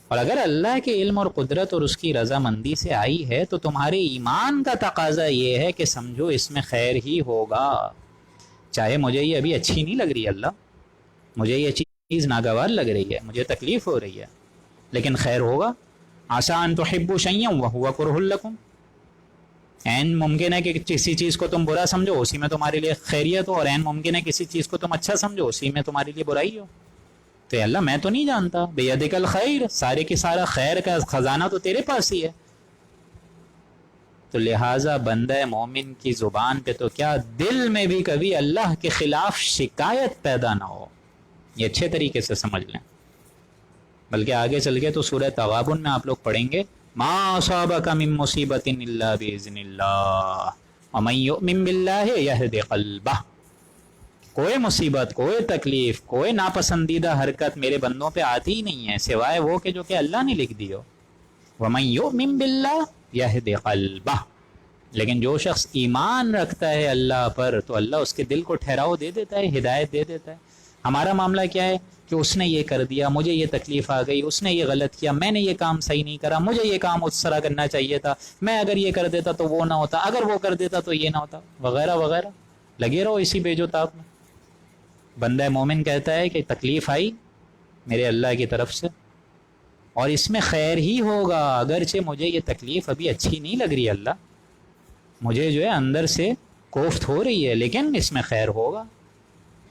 اور اگر اللہ کے علم اور قدرت اور اس کی رضامندی سے آئی ہے تو تمہارے ایمان کا تقاضا یہ ہے کہ سمجھو اس میں خیر ہی ہوگا، چاہے مجھے یہ ابھی اچھی نہیں لگ رہی ہے، اللہ مجھے یہ چیز ناگوار لگ رہی ہے، مجھے تکلیف ہو رہی ہے، لیکن خیر ہوگا۔ عسیٰ ان تحبوا شیئا وہو کرہ لکم، عین ممکن ہے کہ کسی چیز کو تم برا سمجھو اسی میں تمہارے لیے خیریت ہو، اور عین ممکن ہے کسی چیز کو تم اچھا سمجھو اسی میں تمہارے لیے برائی ہو۔ تو اللہ میں تو نہیں جانتا، بیدک الخیر، سارے کی سارا خیر کا خزانہ تو تیرے پاس ہی ہے۔ تو لہٰذا بندہ مومن کی زبان پہ تو کیا دل میں بھی کبھی اللہ کے خلاف شکایت پیدا نہ ہو، یہ اچھے طریقے سے سمجھ لیں۔ بلکہ آگے چل کے تو سورہ تغابن میں آپ لوگ پڑھیں گے ما اصابک من مصیبت الا باذن اللہ ومن یؤمن باللہ یہد قلبہ، کوئی مصیبت، کوئی تکلیف، کوئی ناپسندیدہ حرکت میرے بندوں پہ آتی ہی نہیں ہے سوائے وہ کہ جو کہ اللہ نے لکھ دی ہو۔ وَمَن يُؤْمِن بِاللَّهِ يَهْدِ قَلْبَهُ، لیکن جو شخص ایمان رکھتا ہے اللہ پر تو اللہ اس کے دل کو ٹھہراؤ دے دیتا ہے، ہدایت دے دیتا ہے۔ ہمارا معاملہ کیا ہے کہ اس نے یہ کر دیا، مجھے یہ تکلیف آ گئی، اس نے یہ غلط کیا، میں نے یہ کام صحیح نہیں کرا، مجھے یہ کام اس طرح کرنا چاہیے تھا، میں اگر یہ کر دیتا تو وہ نہ ہوتا، اگر وہ کر دیتا تو یہ نہ ہوتا، وغیرہ وغیرہ، لگے رہو اسی بے جو تاب میں۔ بندہ مومن کہتا ہے کہ تکلیف آئی، میرے اللہ کی طرف سے، اور اس میں خیر ہی ہوگا، اگرچہ مجھے یہ تکلیف ابھی اچھی نہیں لگ رہی اللہ، مجھے جو ہے اندر سے کوفت ہو رہی ہے، لیکن اس میں خیر ہوگا۔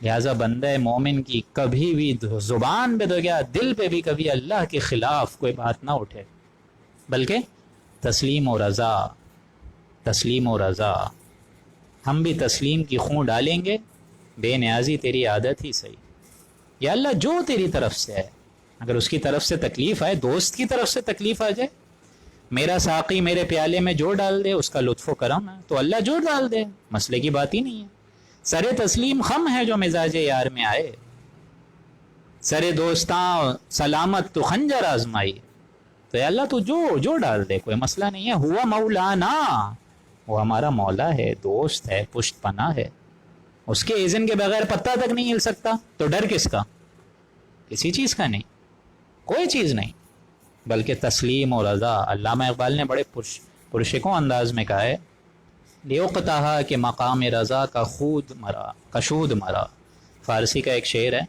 لہٰذا بندہ مومن کی کبھی بھی زبان پہ تو کیا دل پہ بھی کبھی اللہ کے خلاف کوئی بات نہ اٹھے، بلکہ تسلیم و رضا، تسلیم و رضا۔ ہم بھی تسلیم کی خون ڈالیں گے، بے نیازی تیری عادت ہی صحیح، یا اللہ جو تیری طرف سے ہے، اگر اس کی طرف سے تکلیف آئے، دوست کی طرف سے تکلیف آ جائے، میرا ساقی میرے پیالے میں جو ڈال دے اس کا لطف و کرم ہے تو اللہ جو ڈال دے، مسئلے کی بات ہی نہیں ہے۔ سر تسلیم خم ہے جو مزاج یار میں آئے، سر دوستاں سلامت تو خنجر آزمائی، تو یا اللہ تو جو ڈال دے، کوئی مسئلہ نہیں ہے۔ ہوا مولانا، وہ ہمارا مولا ہے، دوست ہے، پشت پناہ ہے، اس کے اذن کے بغیر پتہ تک نہیں ہل سکتا، تو ڈر کس کا؟ کسی چیز کا نہیں، کوئی چیز نہیں، بلکہ تسلیم و رضا۔ علامہ اقبال نے بڑے پرشکوں انداز میں کہا ہے، لیوقتہا کہ مقام رضا کا خود مرا کشود مرا، فارسی کا ایک شعر ہے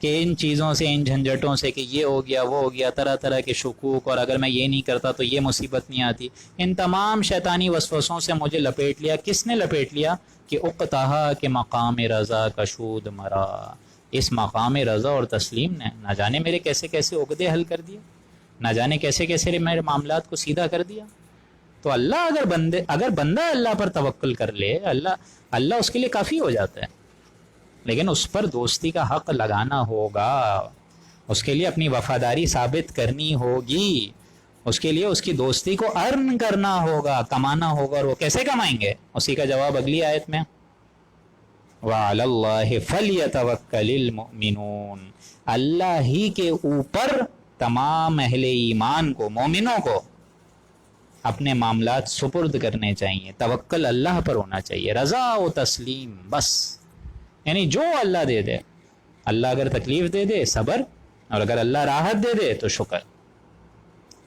کہ ان چیزوں سے، ان جھنجھٹوں سے، کہ یہ ہو گیا وہ ہو گیا، طرح طرح کے شکوک، اور اگر میں یہ نہیں کرتا تو یہ مصیبت نہیں آتی، ان تمام شیطانی وسوسوں سے مجھے لپیٹ لیا۔ کس نے لپیٹ لیا؟ کہ اقتہا کہ مقام رضا کشود مرا، اس مقام رضا اور تسلیم نے نہ جانے میرے کیسے کیسے عقدے حل کر دیا، نہ جانے کیسے کیسے میرے معاملات کو سیدھا کر دیا۔ تو اللہ اگر بندہ اللہ پر توکل کر لے، اللہ اس کے لیے کافی ہو جاتا ہے، لیکن اس پر دوستی کا حق لگانا ہوگا، اس کے لیے اپنی وفاداری ثابت کرنی ہوگی، اس کے لیے اس کی دوستی کو ارن کرنا ہوگا، کمانا ہوگا۔ اور وہ کیسے کمائیں گے؟ اسی کا جواب اگلی آیت میں، وَعَلَى اللَّهِ فَلْيَتَوَكَّلِ الْمُؤْمِنُونَ، اللہ ہی کے اوپر تمام اہل ایمان کو، مومنوں کو اپنے معاملات سپرد کرنے چاہیے، توکل اللہ پر ہونا چاہیے، رضا و تسلیم، بس، یعنی جو اللہ دے دے، اللہ اگر تکلیف دے دے صبر، اور اگر اللہ راحت دے دے تو شکر۔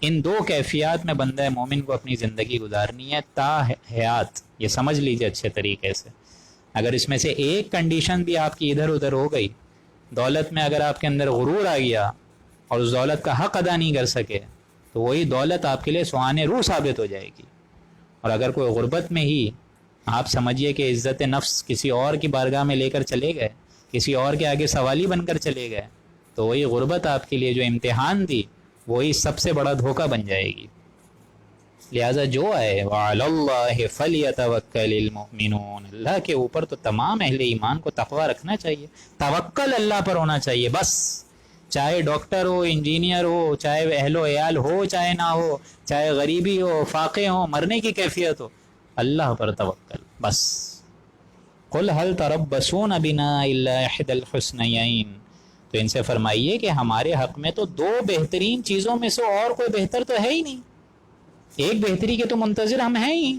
ان دو کیفیات میں بندہ مومن کو اپنی زندگی گزارنی ہے تا حیات، یہ سمجھ لیجئے اچھے طریقے سے۔ اگر اس میں سے ایک کنڈیشن بھی آپ کی ادھر ادھر ہو گئی، دولت میں اگر آپ کے اندر غرور آ گیا اور اس دولت کا حق ادا نہیں کر سکے، تو وہی دولت آپ کے لیے سوانح روح ثابت ہو جائے گی۔ اور اگر کوئی غربت میں ہی آپ سمجھیے کہ عزت نفس کسی اور کی بارگاہ میں لے کر چلے گئے، کسی اور کے آگے سوالی بن کر چلے گئے، تو وہی غربت آپ کے لیے جو امتحان تھی، وہی سب سے بڑا دھوکہ بن جائے گی۔ لہٰذا جو آئے وَعَلَى اللَّهِ فَلْيَتَوَكَّلِ الْمُؤْمِنُونَ، اللہ کے اوپر تو تمام اہل ایمان کو تقوی رکھنا چاہیے، توکل اللہ پر ہونا چاہیے، بس، چاہے ڈاکٹر ہو، انجینئر ہو، چاہے اہل و عیال ہو چاہے نہ ہو، چاہے غریبی ہو، فاقے ہو، مرنے کی کیفیت ہو، اللہ پر توکل، بس۔ قُلْ هَلْ تَرَبَّصُونَ بِنَا إِلَّا إِحْدَى الْحُسْنَيَيْنِ، تو ان سے فرمائیے کہ ہمارے حق میں تو دو بہترین چیزوں میں سے اور کوئی بہتر تو ہے ہی نہیں، ایک بہتری کے تو منتظر ہم ہیں ہی۔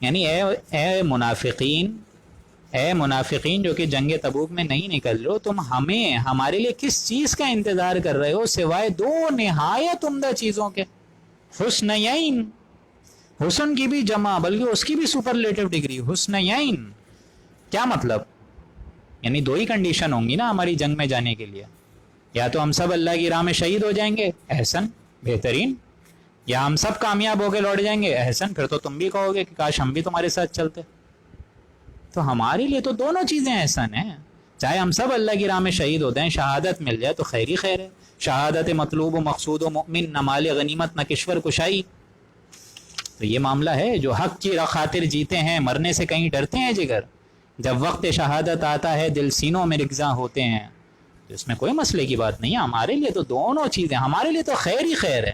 یعنی اے منافقین جو کہ جنگ تبوک میں نہیں نکل رہے ہو، تم ہمارے لیے کس چیز کا انتظار کر رہے ہو سوائے دو نہایت عمدہ چیزوں کے، حسنیین، حسن کی بھی جمع، بلکہ اس کی بھی سپرلیٹو ڈگری، حسنیین۔ کیا مطلب؟ یعنی دو ہی کنڈیشن ہوں گی نا ہماری جنگ میں جانے کے لیے، یا تو ہم سب اللہ کی راہ میں شہید ہو جائیں گے، احسن، بہترین، یا ہم سب کامیاب ہو کے لوٹ جائیں گے، احسن، پھر تو تم بھی کہو گے کہ کاش ہم بھی تمہارے ساتھ چلتے۔ تو ہمارے لیے تو دونوں چیزیں احسن ہیں، چاہے ہم سب اللہ کی راہ میں شہید ہو جائیں، شہادت مل جائے تو خیر ہی خیر ہے، شہادت مطلوب و مقصود و مؤمن، نہ مال غنیمت نہ کشور کشائی۔ تو یہ معاملہ ہے، جو حق کی خاطر جیتے ہیں، مرنے سے کہیں ڈرتے ہیں جگر، جب وقت شہادت آتا ہے دل سینوں میں رگزاں ہوتے ہیں، تو اس میں کوئی مسئلے کی بات نہیں ہے، ہمارے لیے تو دونوں چیزیں، ہمارے لیے تو خیر ہی خیر ہے۔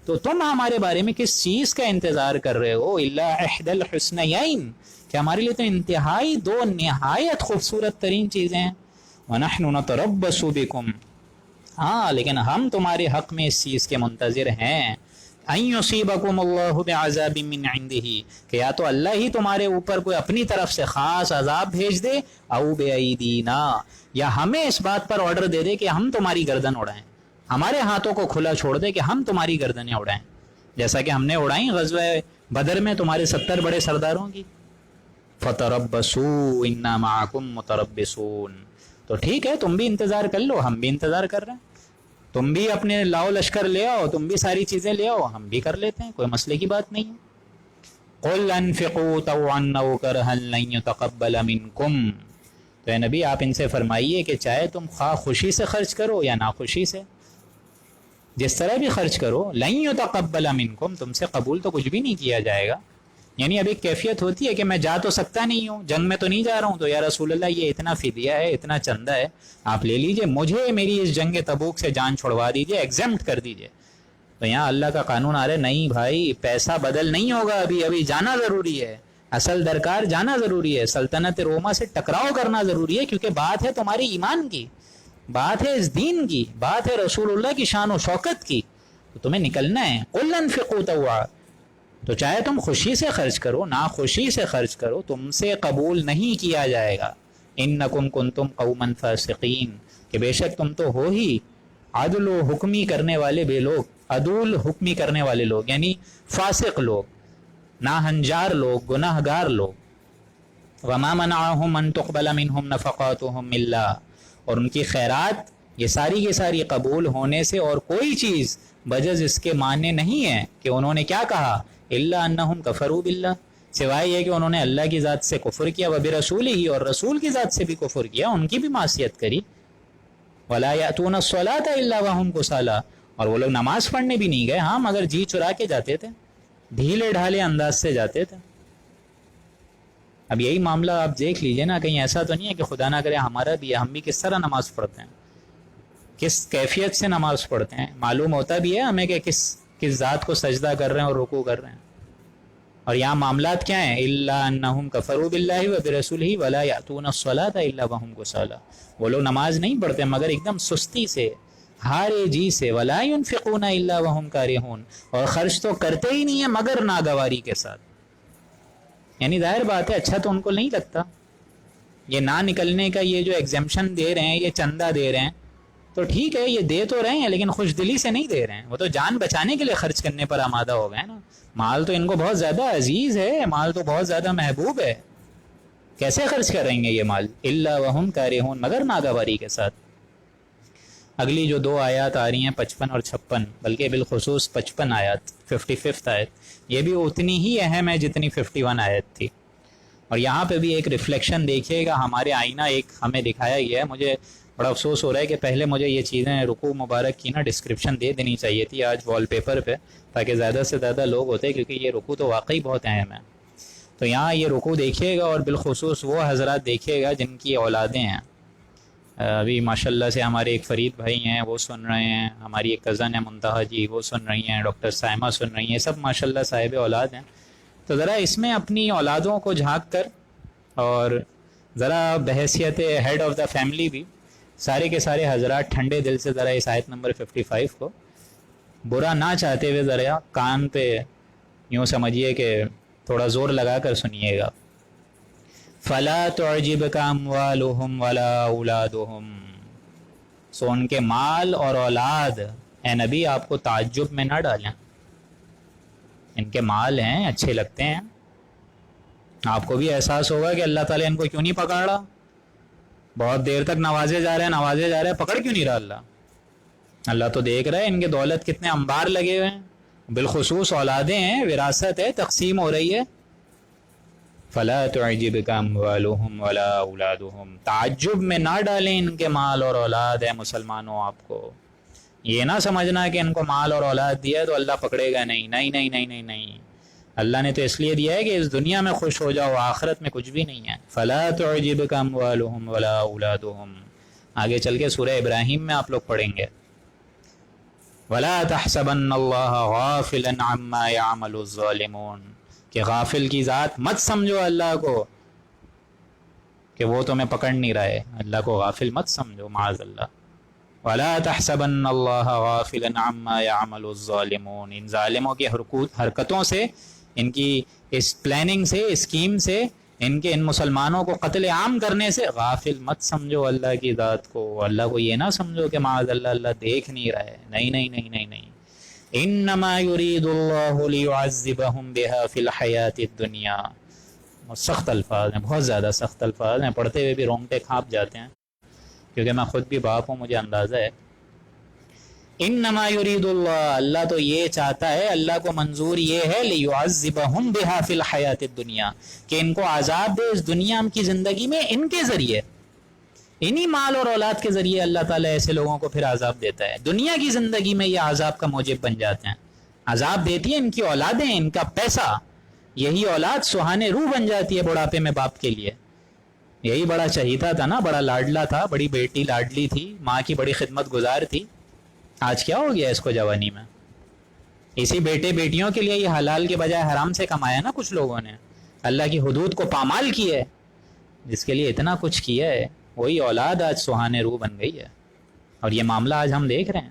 تو تم ہمارے بارے میں کس چیز کا انتظار کر رہے ہو؟ الا احد الحسنیین، کہ ہمارے لیے تو انتہائی دو نہایت خوبصورت ترین چیزیں ہیں۔ ونحن نتربص بکم، ہاں لیکن ہم تمہارے حق میں اس چیز کے منتظر ہیں، ان یصیبکم اللہ بعذاب من عندہ، کہ یا تو اللہ ہی تمہارے اوپر کوئی اپنی طرف سے خاص عذاب بھیج دے، او بایدینا، یا ہمیں اس بات پر آرڈر دے دے کہ ہم تمہاری گردن اڑائیں، ہمارے ہاتھوں کو کھلا چھوڑ دے کہ ہم تمہاری گردنیں اڑائیں، جیسا کہ ہم نے اڑائیں غزوہ بدر میں تمہارے 70 بڑے سرداروں کی۔ فتربصوا انا معکم متربصون، تو ٹھیک ہے تم بھی انتظار کر لو، ہم بھی انتظار کر رہے ہیں، تم بھی اپنے لاؤ لشکر لے آؤ، تم بھی ساری چیزیں لے آؤ، ہم بھی کر لیتے ہیں، کوئی مسئلے کی بات نہیں ہے۔ قل انفقوا طوعا او کرها لن يتقبل منکم، تو اے نبی آپ ان سے فرمائیے کہ چاہے تم خواہ خوشی سے خرچ کرو یا ناخوشی سے، جس طرح بھی خرچ کرو، لن يتقبل منکم، تم سے قبول تو کچھ بھی نہیں کیا جائے گا۔ یعنی اب ایک کیفیت ہوتی ہے کہ میں جا تو سکتا نہیں ہوں، جنگ میں تو نہیں جا رہا ہوں، تو یا رسول اللہ یہ اتنا فدیہ ہے، اتنا چندہ ہے، آپ لے لیجئے، مجھے میری اس جنگ تبوک سے جان چھڑوا دیجئے، ایگزمپٹ کر دیجئے۔ تو یہاں اللہ کا قانون آ رہا ہے نہیں بھائی، پیسہ بدل نہیں ہوگا، ابھی جانا ضروری ہے، اصل درکار جانا ضروری ہے، سلطنت روما سے ٹکراؤ کرنا ضروری ہے، کیونکہ بات ہے تمہاری ایمان کی، بات ہے اس دین کی، بات ہے رسول اللہ کی شان و شوکت کی، تو تمہیں نکلنا ہے۔ قل انفقوا طوعا، تو چاہے تم خوشی سے خرچ کرو، ناخوشی سے خرچ کرو، تم سے قبول نہیں کیا جائے گا۔ انکم کنتم قوما فاسقین، کہ بے شک تم تو ہو ہی عدل و حکمی کرنے والے بے لوگ، عدول حکمی کرنے والے لوگ، یعنی فاسق لوگ، ناہنجار لوگ، گناہ گار لوگ۔ وما منعهم ان تقبل منهم نفقاتهم الا، اور ان کی خیرات یہ ساری کی ساری قبول ہونے سے اور کوئی چیز بجز اس کے معنی نہیں ہے کہ انہوں نے کیا کہا، الا انہم کفروا باللہ، سوائے یہ کہ انہوں نے اللہ کی ذات سے کفر کیا، وبرسولہ، اور رسول کی ذات سے بھی کفر کیا، ان کی بھی معصیت کری۔ ولا یأتون الصلاۃ الا وهم کسالى، اور وہ لوگ نماز پڑھنے بھی نہیں گئے، ہاں مگر جی چرا کے جاتے تھے، ڈھیلے ڈھالے انداز سے جاتے تھے۔ اب یہی معاملہ آپ دیکھ لیجئے نا، کہیں ایسا تو نہیں ہے کہ خدا نہ کرے ہمارا بھی ہے، ہم بھی کس طرح نماز پڑھتے ہیں، کس کیفیت سے نماز پڑھتے ہیں، معلوم ہوتا بھی ہے ہمیں کہ کس ذات کو سجدہ کر رہے ہیں اور رکوع کر رہے ہیں۔ اور یہاں معاملات کیا ہیں، الا انہم کفروا باللہ وبرسولہ ولا یأتون الصلاۃ الا وهم کسالى، وہ لوگ نماز نہیں پڑھتے مگر ایک دم سستی سے، ہارے جی سے، ولا ينفقون الا وهم کارہون، اور خرچ تو کرتے ہی نہیں ہیں مگر ناگواری کے ساتھ۔ یعنی ظاہر بات ہے اچھا تو ان کو نہیں لگتا، یہ نہ نکلنے کا یہ جو ایگزمپشن دے رہے ہیں، یہ چندہ دے رہے ہیں، تو ٹھیک ہے یہ دے تو رہے ہیں لیکن خوش دلی سے نہیں دے رہے ہیں، وہ تو جان بچانے کے لیے خرچ کرنے پر آمادہ ہو گئے نا، مال تو ان کو بہت زیادہ عزیز ہے، مال تو بہت زیادہ محبوب ہے، کیسے خرچ کریں گے یہ مال، الا وهم کارہون، مگر ناگواری کے ساتھ۔ اگلی جو دو آیات آ رہی ہیں 55 اور 56، بلکہ بالخصوص 55 آیات، 55 آیت، یہ بھی اتنی ہی اہم ہے جتنی 51 آیت تھی۔ اور یہاں پہ بھی ایک ریفلیکشن دیکھیے گا، ہمارے آئینہ ایک ہمیں دکھایا گیا ہے۔ مجھے بڑا افسوس ہو رہا ہے کہ پہلے مجھے یہ چیزیں رکوع مبارک کی نا ڈسکرپشن دے دینی چاہیے تھی آج وال پیپر پہ، تاکہ زیادہ سے زیادہ لوگ ہوتے، کیونکہ یہ رکوع تو واقعی بہت اہم ہے۔ تو یہاں یہ رکوع دیکھیے گا، اور بالخصوص وہ حضرات دیکھیے گا جن کی اولادیں ہیں۔ ابھی ماشاءاللہ سے ہمارے ایک فرید بھائی ہیں وہ سن رہے ہیں، ہماری ایک کزن ہے منتہا جی وہ سن رہی ہیں، ڈاکٹر سائمہ سن رہی ہیں، سب ماشاءاللہ صاحب اولاد ہیں۔ تو ذرا اس میں اپنی اولادوں کو جھانک کر، اور ذرا بحیثیت ہیڈ آف دا فیملی بھی، سارے کے سارے حضرات ٹھنڈے دل سے ذرا اس آیت نمبر 55 کو برا نہ چاہتے ہوئے ذرا کان پہ یوں سمجھیے کہ تھوڑا زور لگا کر سنیے گا۔ فلا تعجبک اموالہم ولا اولادہم، سو ان کے مال اور اولاد اے نبی آپ کو تعجب میں نہ ڈالیں، ان کے مال ہیں اچھے لگتے ہیں، آپ کو بھی احساس ہوگا کہ اللہ تعالیٰ ان کو کیوں نہیں پکڑ رہا، بہت دیر تک نوازے جا رہے ہیں، پکڑ کیوں نہیں رہا اللہ؟ اللہ تو دیکھ رہا ہے ان کے دولت کتنے انبار لگے ہوئے ہیں، بالخصوص اولادیں ہیں، وراثت ہے، تقسیم ہو رہی ہے۔ فلا تعجبک اموالہم ولا اولادہم، تعجب میں نہ ڈالیں ان کے مال اور اولاد ہے مسلمانوں، آپ کو یہ نہ سمجھنا کہ ان کو مال اور اولاد دیا تو اللہ پکڑے گا، نہیں نہیں نہیں نہیں نہیں نہیں، اللہ نے تو اس لیے دیا ہے کہ اس دنیا میں خوش ہو جاؤ، آخرت میں کچھ بھی نہیں ہے۔ فلا تعجبک اموالہم ولا اولادہم، آگے چل کے سورہ ابراہیم میں آپ لوگ پڑھیں گے، ولا تحسبن اللہ غافلا عما يعمل الظالمون، کہ غافل کی ذات مت سمجھو اللہ کو کہ وہ تمہیں پکڑ نہیں رہا ہے، اللہ کو غافل مت سمجھو معاذ اللہ۔ ولا تحسبن اللہ غافلا عما يعمل الظالمون، ان ظالموں کی حرکتوں سے، ان کی اس پلاننگ سے، اسکیم سے، ان مسلمانوں کو قتل عام کرنے سے غافل مت سمجھو اللہ کی ذات کو، اللہ کو یہ نہ سمجھو کہ معاذ اللہ اللہ دیکھ نہیں رہا ہے، نہیں نہیں نہیں نہیں نہیں، انما یرید اللہ لیعذبہم بہا فی الحیات الدنیا، سخت الفاظ ہیں، بہت زیادہ سخت الفاظ ہیں، پڑھتے ہوئے بھی رونگٹے کھانپ جاتے ہیں۔ کیونکہ میں خود بھی باپ ہوں، مجھے اندازہ ہے. انما یرید اللہ، اللہ تو یہ چاہتا ہے، اللہ کو منظور یہ ہے لیعذبہم بہا فی الحیات الدنیا، کہ ان کو عذاب دے اس دنیا کی زندگی میں ان کے ذریعے، انہی مال اور اولاد کے ذریعے اللہ تعالیٰ ایسے لوگوں کو پھر عذاب دیتا ہے. دنیا کی زندگی میں یہ عذاب کا موجب بن جاتے ہیں. عذاب دیتی ہے ان کی اولادیں، ان کا پیسہ. یہی اولاد سہانے روح بن جاتی ہے بڑھاپے میں باپ کے لیے. یہی بڑا چہیتا تھا نا، بڑا لاڈلا تھا، بڑی بیٹی لاڈلی تھی، ماں کی بڑی خدمت گزار تھی. آج کیا ہو گیا اس کو جوانی میں؟ اسی بیٹے بیٹیوں کے لیے یہ حلال کے بجائے حرام سے کمایا نا کچھ لوگوں نے، اللہ کی حدود کو پامال کیا ہے. جس کے لیے اتنا کچھ کیا ہے وہی اولاد آج سہانے روح بن گئی ہے. اور یہ معاملہ آج ہم دیکھ رہے ہیں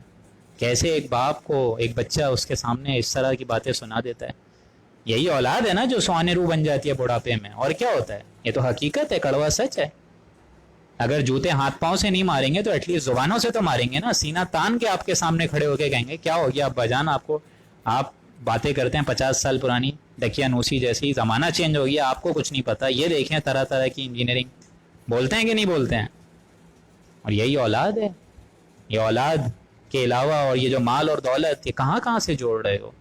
کیسے ایک باپ کو ایک بچہ اس کے سامنے اس طرح کی باتیں سنا دیتا ہے. یہی اولاد ہے نا جو سہانے روح بن جاتی ہے بڑھاپے میں. اور کیا ہوتا ہے؟ یہ تو حقیقت ہے، کڑوا سچ ہے. اگر جوتے ہاتھ پاؤں سے نہیں ماریں گے تو ایٹ لیسٹ زبانوں سے تو ماریں گے نا. سینہ تان کے آپ کے سامنے کھڑے ہو کے کہیں گے کیا ہو گیا ابا جان آپ کو، آپ باتیں کرتے ہیں 50 سال پرانی دقیانوسی جیسی، زمانہ چینج ہو گیا، آپ کو کچھ نہیں پتا. یہ دیکھیں طرح طرح کی انجینئرنگ، بولتے ہیں کہ نہیں بولتے ہیں. اور یہی اولاد ہے. یہ اولاد کے علاوہ اور یہ جو مال اور دولت، یہ کہاں کہاں سے جوڑ رہے ہو.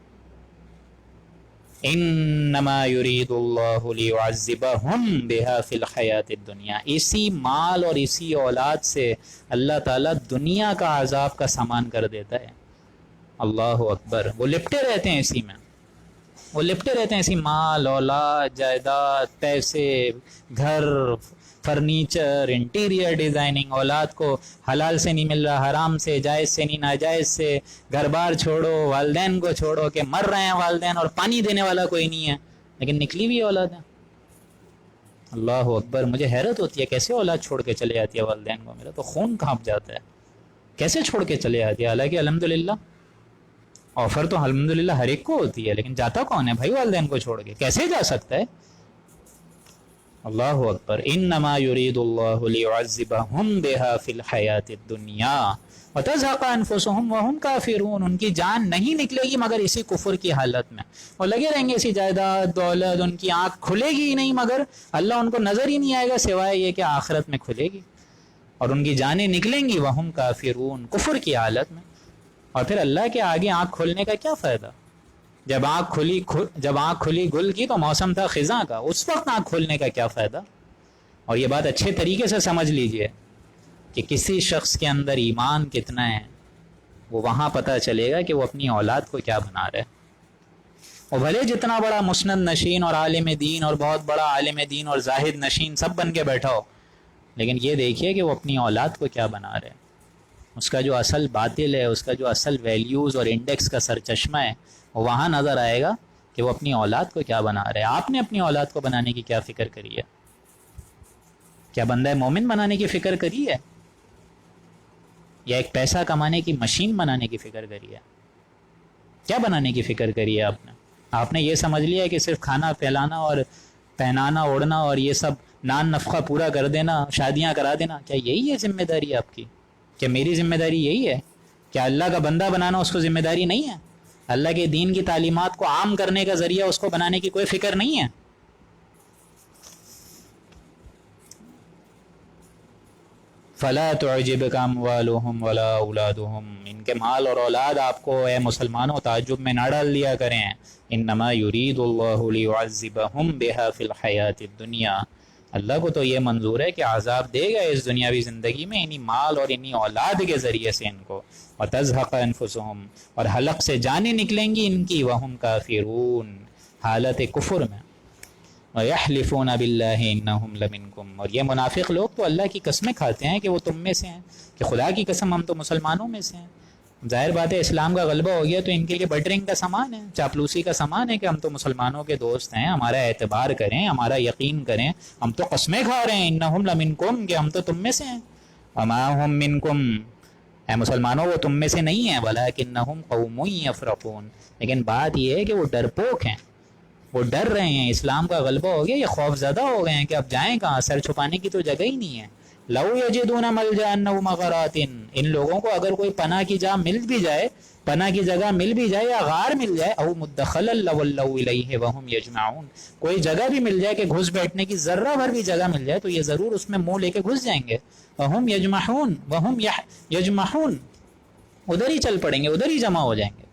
انما یرید اللہ لیعذبہم بہا فی الحیات الدنیا، اسی مال اور اسی اولاد سے اللہ تعالیٰ دنیا کا عذاب کا سامان کر دیتا ہے. اللہ اکبر. وہ لپٹے رہتے ہیں اسی میں، وہ لپٹے رہتے ہیں اسی مال، اولاد، جائیداد، پیسے، گھر، فرنیچر، انٹیریئر ڈیزائننگ. اولاد کو حلال سے نہیں مل رہا، حرام سے، جائز سے نہیں ناجائز سے. گھر بار چھوڑو، والدین کو چھوڑو کہ مر رہے ہیں والدین اور پانی دینے والا کوئی نہیں ہے، لیکن نکلی ہوئی اولاد ہے. اللہ اکبر. مجھے حیرت ہوتی ہے کیسے اولاد چھوڑ کے چلے جاتی ہے والدین کو. میرا تو خون کانپ جاتا ہے. کیسے چھوڑ کے چلے جاتی ہے؟ حالانکہ الحمدللہ آفر تو الحمدللہ ہر ایک کو ہوتی ہے، لیکن جاتا کون ہے بھائی والدین کو چھوڑ کے؟ کیسے جا سکتا ہے؟ اللہ اکبر. انما یرید اللہ لیعذبہم بہا فی الحیات الدنیا وتزہق انفسہم وہم کافرون. ان کی جان نہیں نکلے گی مگر اسی کفر کی حالت میں، اور لگے رہیں گے اسی جائیداد دولت. ان کی آنکھ کھلے گی ہی نہیں مگر اللہ ان کو نظر ہی نہیں آئے گا سوائے یہ کہ آخرت میں کھلے گی. اور ان کی جانیں نکلیں گی وہم کافرون، کفر کی حالت میں. اور پھر اللہ کے آگے آنکھ کھلنے کا کیا فائدہ؟ جب آنکھ کھلی گل کی تو موسم تھا خزاں کا، اس وقت آنکھ کھولنے کا کیا فائدہ؟ اور یہ بات اچھے طریقے سے سمجھ لیجئے کہ کسی شخص کے اندر ایمان کتنا ہے وہ وہاں پتہ چلے گا کہ وہ اپنی اولاد کو کیا بنا رہا ہے. وہ بھلے جتنا بڑا مسند نشین اور عالم دین اور بہت بڑا عالم دین اور زاہد نشین سب بن کے بیٹھا ہو، لیکن یہ دیکھیے کہ وہ اپنی اولاد کو کیا بنا رہے ہیں. اس کا جو اصل باطل ہے، اس کا جو اصل ویلیوز اور انڈیکس کا سرچشمہ ہے، وہ وہاں نظر آئے گا کہ وہ اپنی اولاد کو کیا بنا رہے ہیں. آپ نے اپنی اولاد کو بنانے کی کیا فکر کری ہے؟ کیا بندہ مومن بنانے کی فکر کری ہے، یا ایک پیسہ کمانے کی مشین بنانے کی فکر کری ہے؟ کیا بنانے کی فکر کری ہے آپ نے؟ آپ نے یہ سمجھ لیا کہ صرف کھانا پھیلانا اور پہنانا اوڑھنا اور یہ سب نان نفقہ پورا کر دینا، شادیاں کرا دینا، کیا یہی ہے ذمہ داری آپ کی؟ کیا میری ذمہ داری یہی ہے؟ کیا اللہ کا بندہ بنانا اس کو ذمہ داری نہیں ہے؟ اللہ کے دین کی تعلیمات کو عام کرنے کا ذریعہ اس کو بنانے کی کوئی فکر نہیں ہے؟ فلا تعجبک اموالہم ولا اولادہم. ان کے مال اور اولاد آپ کو اے مسلمانوں تعجب میں نہ ڈال دیا کریں. انما یرید اللہ لیعذبہم بہا فی الحیات الدنیا. اللہ کو تو یہ منظور ہے کہ عذاب دے گا اس دنیاوی زندگی میں انہی مال اور انہی اولاد کے ذریعے سے ان کو. وتزہق انفسہم، اور حلق سے جانیں نکلیں گی ان کی، وہم کافرون، حالت کفر میں. وَيَحْلِفُونَ بِاللَّهِ إِنَّهُمْ لَمِنْكُمْ. اور یہ منافق لوگ تو اللہ کی قسمیں کھاتے ہیں کہ وہ تم میں سے ہیں، کہ خدا کی قسم ہم تو مسلمانوں میں سے ہیں. ظاہر بات ہے اسلام کا غلبہ ہو گیا تو ان کے لیے بٹرنگ کا سامان ہے، چاپلوسی کا سامان ہے کہ ہم تو مسلمانوں کے دوست ہیں، ہمارا اعتبار کریں، ہمارا یقین کریں. ہم تو قسمیں کھا رہے ہیں انہم لمنکم، کہ ہم تو تم میں سے ہیں. وما ہم منکم، اے مسلمانوں وہ تم میں سے نہیں ہیں. ولکنہم قوم یفرقون، لیکن بات یہ ہے کہ وہ ڈرپوک ہیں، وہ ڈر رہے ہیں. اسلام کا غلبہ ہو گیا، یہ خوف زدہ ہو گئے ہیں کہ اب جائیں کہاں، سر چھپانے کی تو جگہ ہی نہیں ہے. لو یجدون ملجأ او مغارات، ان لوگوں کو اگر کوئی پناہ کی جگہ مل بھی جائے، پناہ کی جگہ مل بھی جائے یا غار مل جائے، او مدخلا لولوا الیہ وہم یجمعون، کوئی جگہ بھی مل جائے کہ گھس بیٹھنے کی ذرہ بھر بھی جگہ مل جائے تو یہ ضرور اس میں منہ لے کے گھس جائیں گے. وہم یجمعون، وہم یجمعون، ادھر ہی چل پڑیں گے، ادھر ہی جمع ہو جائیں گے.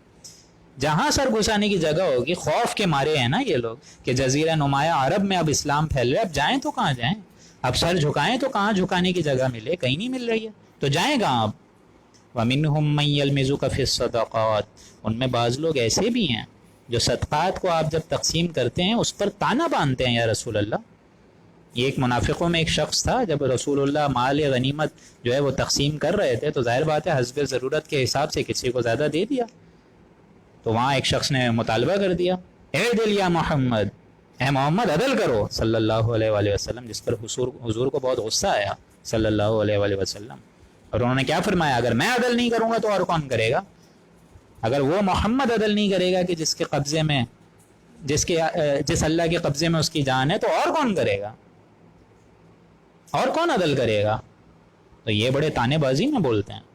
جہاں سر گھسانے کی جگہ ہوگی، خوف کے مارے ہیں نا یہ لوگ کہ جزیرہ نمایاں عرب میں اب اسلام پھیل رہا ہے، اب جائیں تو کہاں جائیں، اب سر جھکائیں تو کہاں جھکانے کی جگہ ملے، کہیں نہیں مل رہی ہے تو جائیں کہاں اب. وَمِنْهُمْ مَنْ يَلْمِزُكَ فِي الصَّدَقَاتِ، ان میں بعض لوگ ایسے بھی ہیں جو صدقات کو آپ جب تقسیم کرتے ہیں اس پر تانا باندھتے ہیں، یا رسول اللہ. یہ ایک منافقوں میں ایک شخص تھا، جب رسول اللہ مال غنیمت جو ہے وہ تقسیم کر رہے تھے تو ظاہر بات ہے حسب ضرورت کے حساب سے کسی کو زیادہ دے دیا. تو وہاں ایک شخص نے مطالبہ کر دیا، اے دل یا محمد، اے محمد عدل کرو صلی اللہ علیہ وآلہ وسلم، جس پر حضور کو بہت غصہ آیا صلی اللہ علیہ وآلہ وسلم. اور انہوں نے کیا فرمایا، اگر میں عدل نہیں کروں گا تو اور کون کرے گا؟ اگر وہ محمد عدل نہیں کرے گا کہ جس کے قبضے میں جس اللہ کے قبضے میں اس کی جان ہے، تو اور کون کرے گا؟ اور کون عدل کرے گا؟ تو یہ بڑے تانے بازی میں بولتے ہیں،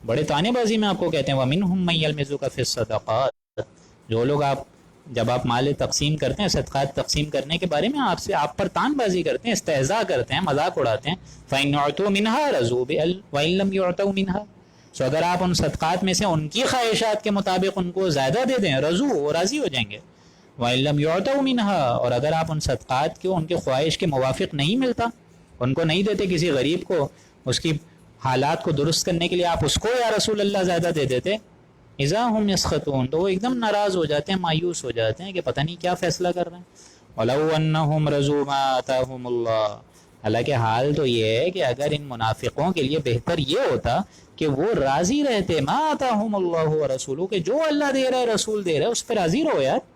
بڑے تانے بازی میں آپ کو کہتے ہیں وَمِنْهُمْ مَنْ يَلْمِزُكَ فِي الصَّدَقَاتِ. جو لوگ جب آپ مال تقسیم کرتے ہیں، صدقات تقسیم کرنے کے بارے میں آپ پر تان بازی کرتے ہیں، استہزاء کرتے ہیں، مذاق اڑاتے ہیں. فَإِنْ يُعْطُوا مِنْهَا رَضُوا وَإِنْ لَمْ يُعْطَوْا مِنْهَا، سو اگر آپ ان صدقات میں سے ان کی خواہشات کے مطابق ان کو زیادہ دے دیں، رضو، وہ راضی ہو جائیں گے. وَإِنْ لَمْ يُعْطَوْا مِنْهَا، اور اگر آپ ان صدقات کو ان کے خواہش کے موافق نہیں ملتا، ان کو نہیں دیتے، کسی غریب کو اس کی حالات کو درست کرنے کے لیے آپ اس کو یا رسول اللہ زیادہ دے دیتے، اذا ہم یسخطون، تو وہ ایک دم ناراض ہو جاتے ہیں، مایوس ہو جاتے ہیں کہ پتہ نہیں کیا فیصلہ کر رہے ہیں. وَلَوْ أَنَّهُمْ رَضُوا مَا آتَاهُمُ اللَّهُ، حالانکہ حال تو یہ ہے کہ اگر ان منافقوں کے لیے بہتر یہ ہوتا کہ وہ راضی رہتے ما آتاہم اللہ ورسولہ، کہ جو اللہ دے رہا ہے رسول دے رہا ہے اس پہ راضی رہو یار.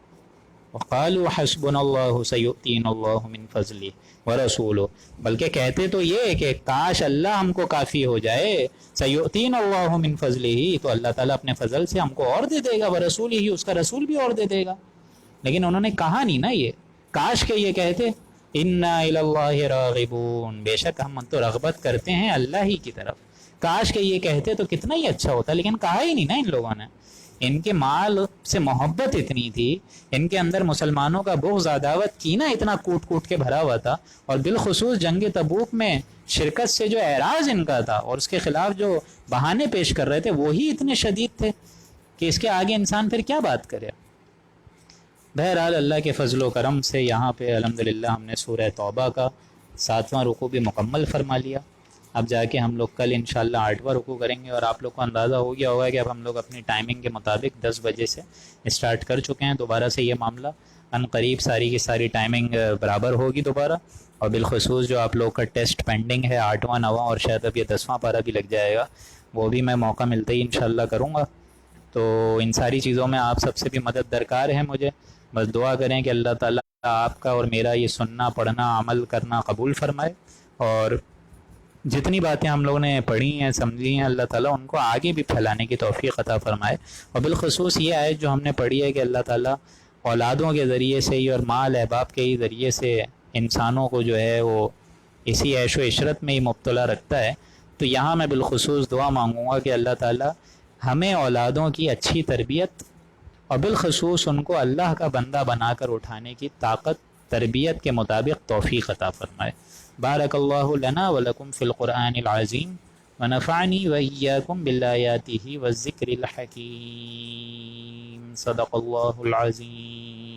وقالوا حسبنا اللہ سیؤتینا اللہ من فضلہ ورسولہ، بلکہ کہتے تو یہ کہ کاش اللہ ہم کو کافی ہو جائے، سیؤتینا اللہ من فضلہ، تو اللہ تعالیٰ اپنے فضل سے ہم کو اور دے دے گا، ورسولہ، اس کا رسول بھی اور دے دے گا. لیکن انہوں نے کہا نہیں نا یہ، کاش کہ یہ کہتے انا الی اللہ راغبون، بے شک ہم تو رغبت کرتے ہیں اللہ ہی کی طرف. کاش کہ یہ کہتے تو کتنا ہی اچھا ہوتا، لیکن کہا ہی نہیں نا ان لوگوں نے. ان کے مال سے محبت اتنی تھی، ان کے اندر مسلمانوں کا بغض عداوت کینہ اتنا کوٹ کوٹ کے بھرا ہوا تھا، اور بالخصوص جنگ تبوک میں شرکت سے جو اعراض ان کا تھا اور اس کے خلاف جو بہانے پیش کر رہے تھے وہی اتنے شدید تھے کہ اس کے آگے انسان پھر کیا بات کرے. بہرحال اللہ کے فضل و کرم سے یہاں پہ الحمدللہ ہم نے سورہ توبہ کا 7واں رکوع بھی مکمل فرما لیا. اب جا کے ہم لوگ کل انشاءاللہ 8واں رکوع کریں گے، اور آپ لوگ کو اندازہ ہو گیا ہوگا کہ اب ہم لوگ اپنی ٹائمنگ کے مطابق 10 بجے سے اسٹارٹ کر چکے ہیں. دوبارہ سے یہ معاملہ ان قریب ساری کی ساری ٹائمنگ برابر ہوگی دوبارہ. اور بالخصوص جو آپ لوگ کا ٹیسٹ پینڈنگ ہے 8واں 9واں اور شاید اب یہ 10واں پارہ بھی لگ جائے گا، وہ بھی میں موقع ملتے ہی انشاءاللہ کروں گا. تو ان ساری چیزوں میں آپ سب سے بھی مدد درکار ہے مجھے. بس دعا کریں کہ اللہ تعالیٰ آپ کا اور میرا یہ سننا، پڑھنا، عمل کرنا قبول فرمائے، اور جتنی باتیں ہم لوگوں نے پڑھی ہیں، سمجھی ہیں، اللہ تعالیٰ ان کو آگے بھی پھیلانے کی توفیق عطا فرمائے. اور بالخصوص یہ آیت جو ہم نے پڑھی ہے کہ اللہ تعالیٰ اولادوں کے ذریعے سے ہی اور مال احباب کے ہی ذریعے سے انسانوں کو جو ہے وہ اسی عیش و عشرت میں ہی مبتلا رکھتا ہے. تو یہاں میں بالخصوص دعا مانگوں گا کہ اللہ تعالیٰ ہمیں اولادوں کی اچھی تربیت اور بالخصوص ان کو اللہ کا بندہ بنا کر اٹھانے کی طاقت، تربیت کے مطابق توفیق عطا فرمائے. بارک اللہ لنا ولکم فی القرآن العظیم ونفعنی وإیاکم بالآیاتہ والذکر الحکیم. صدق اللہ العظیم.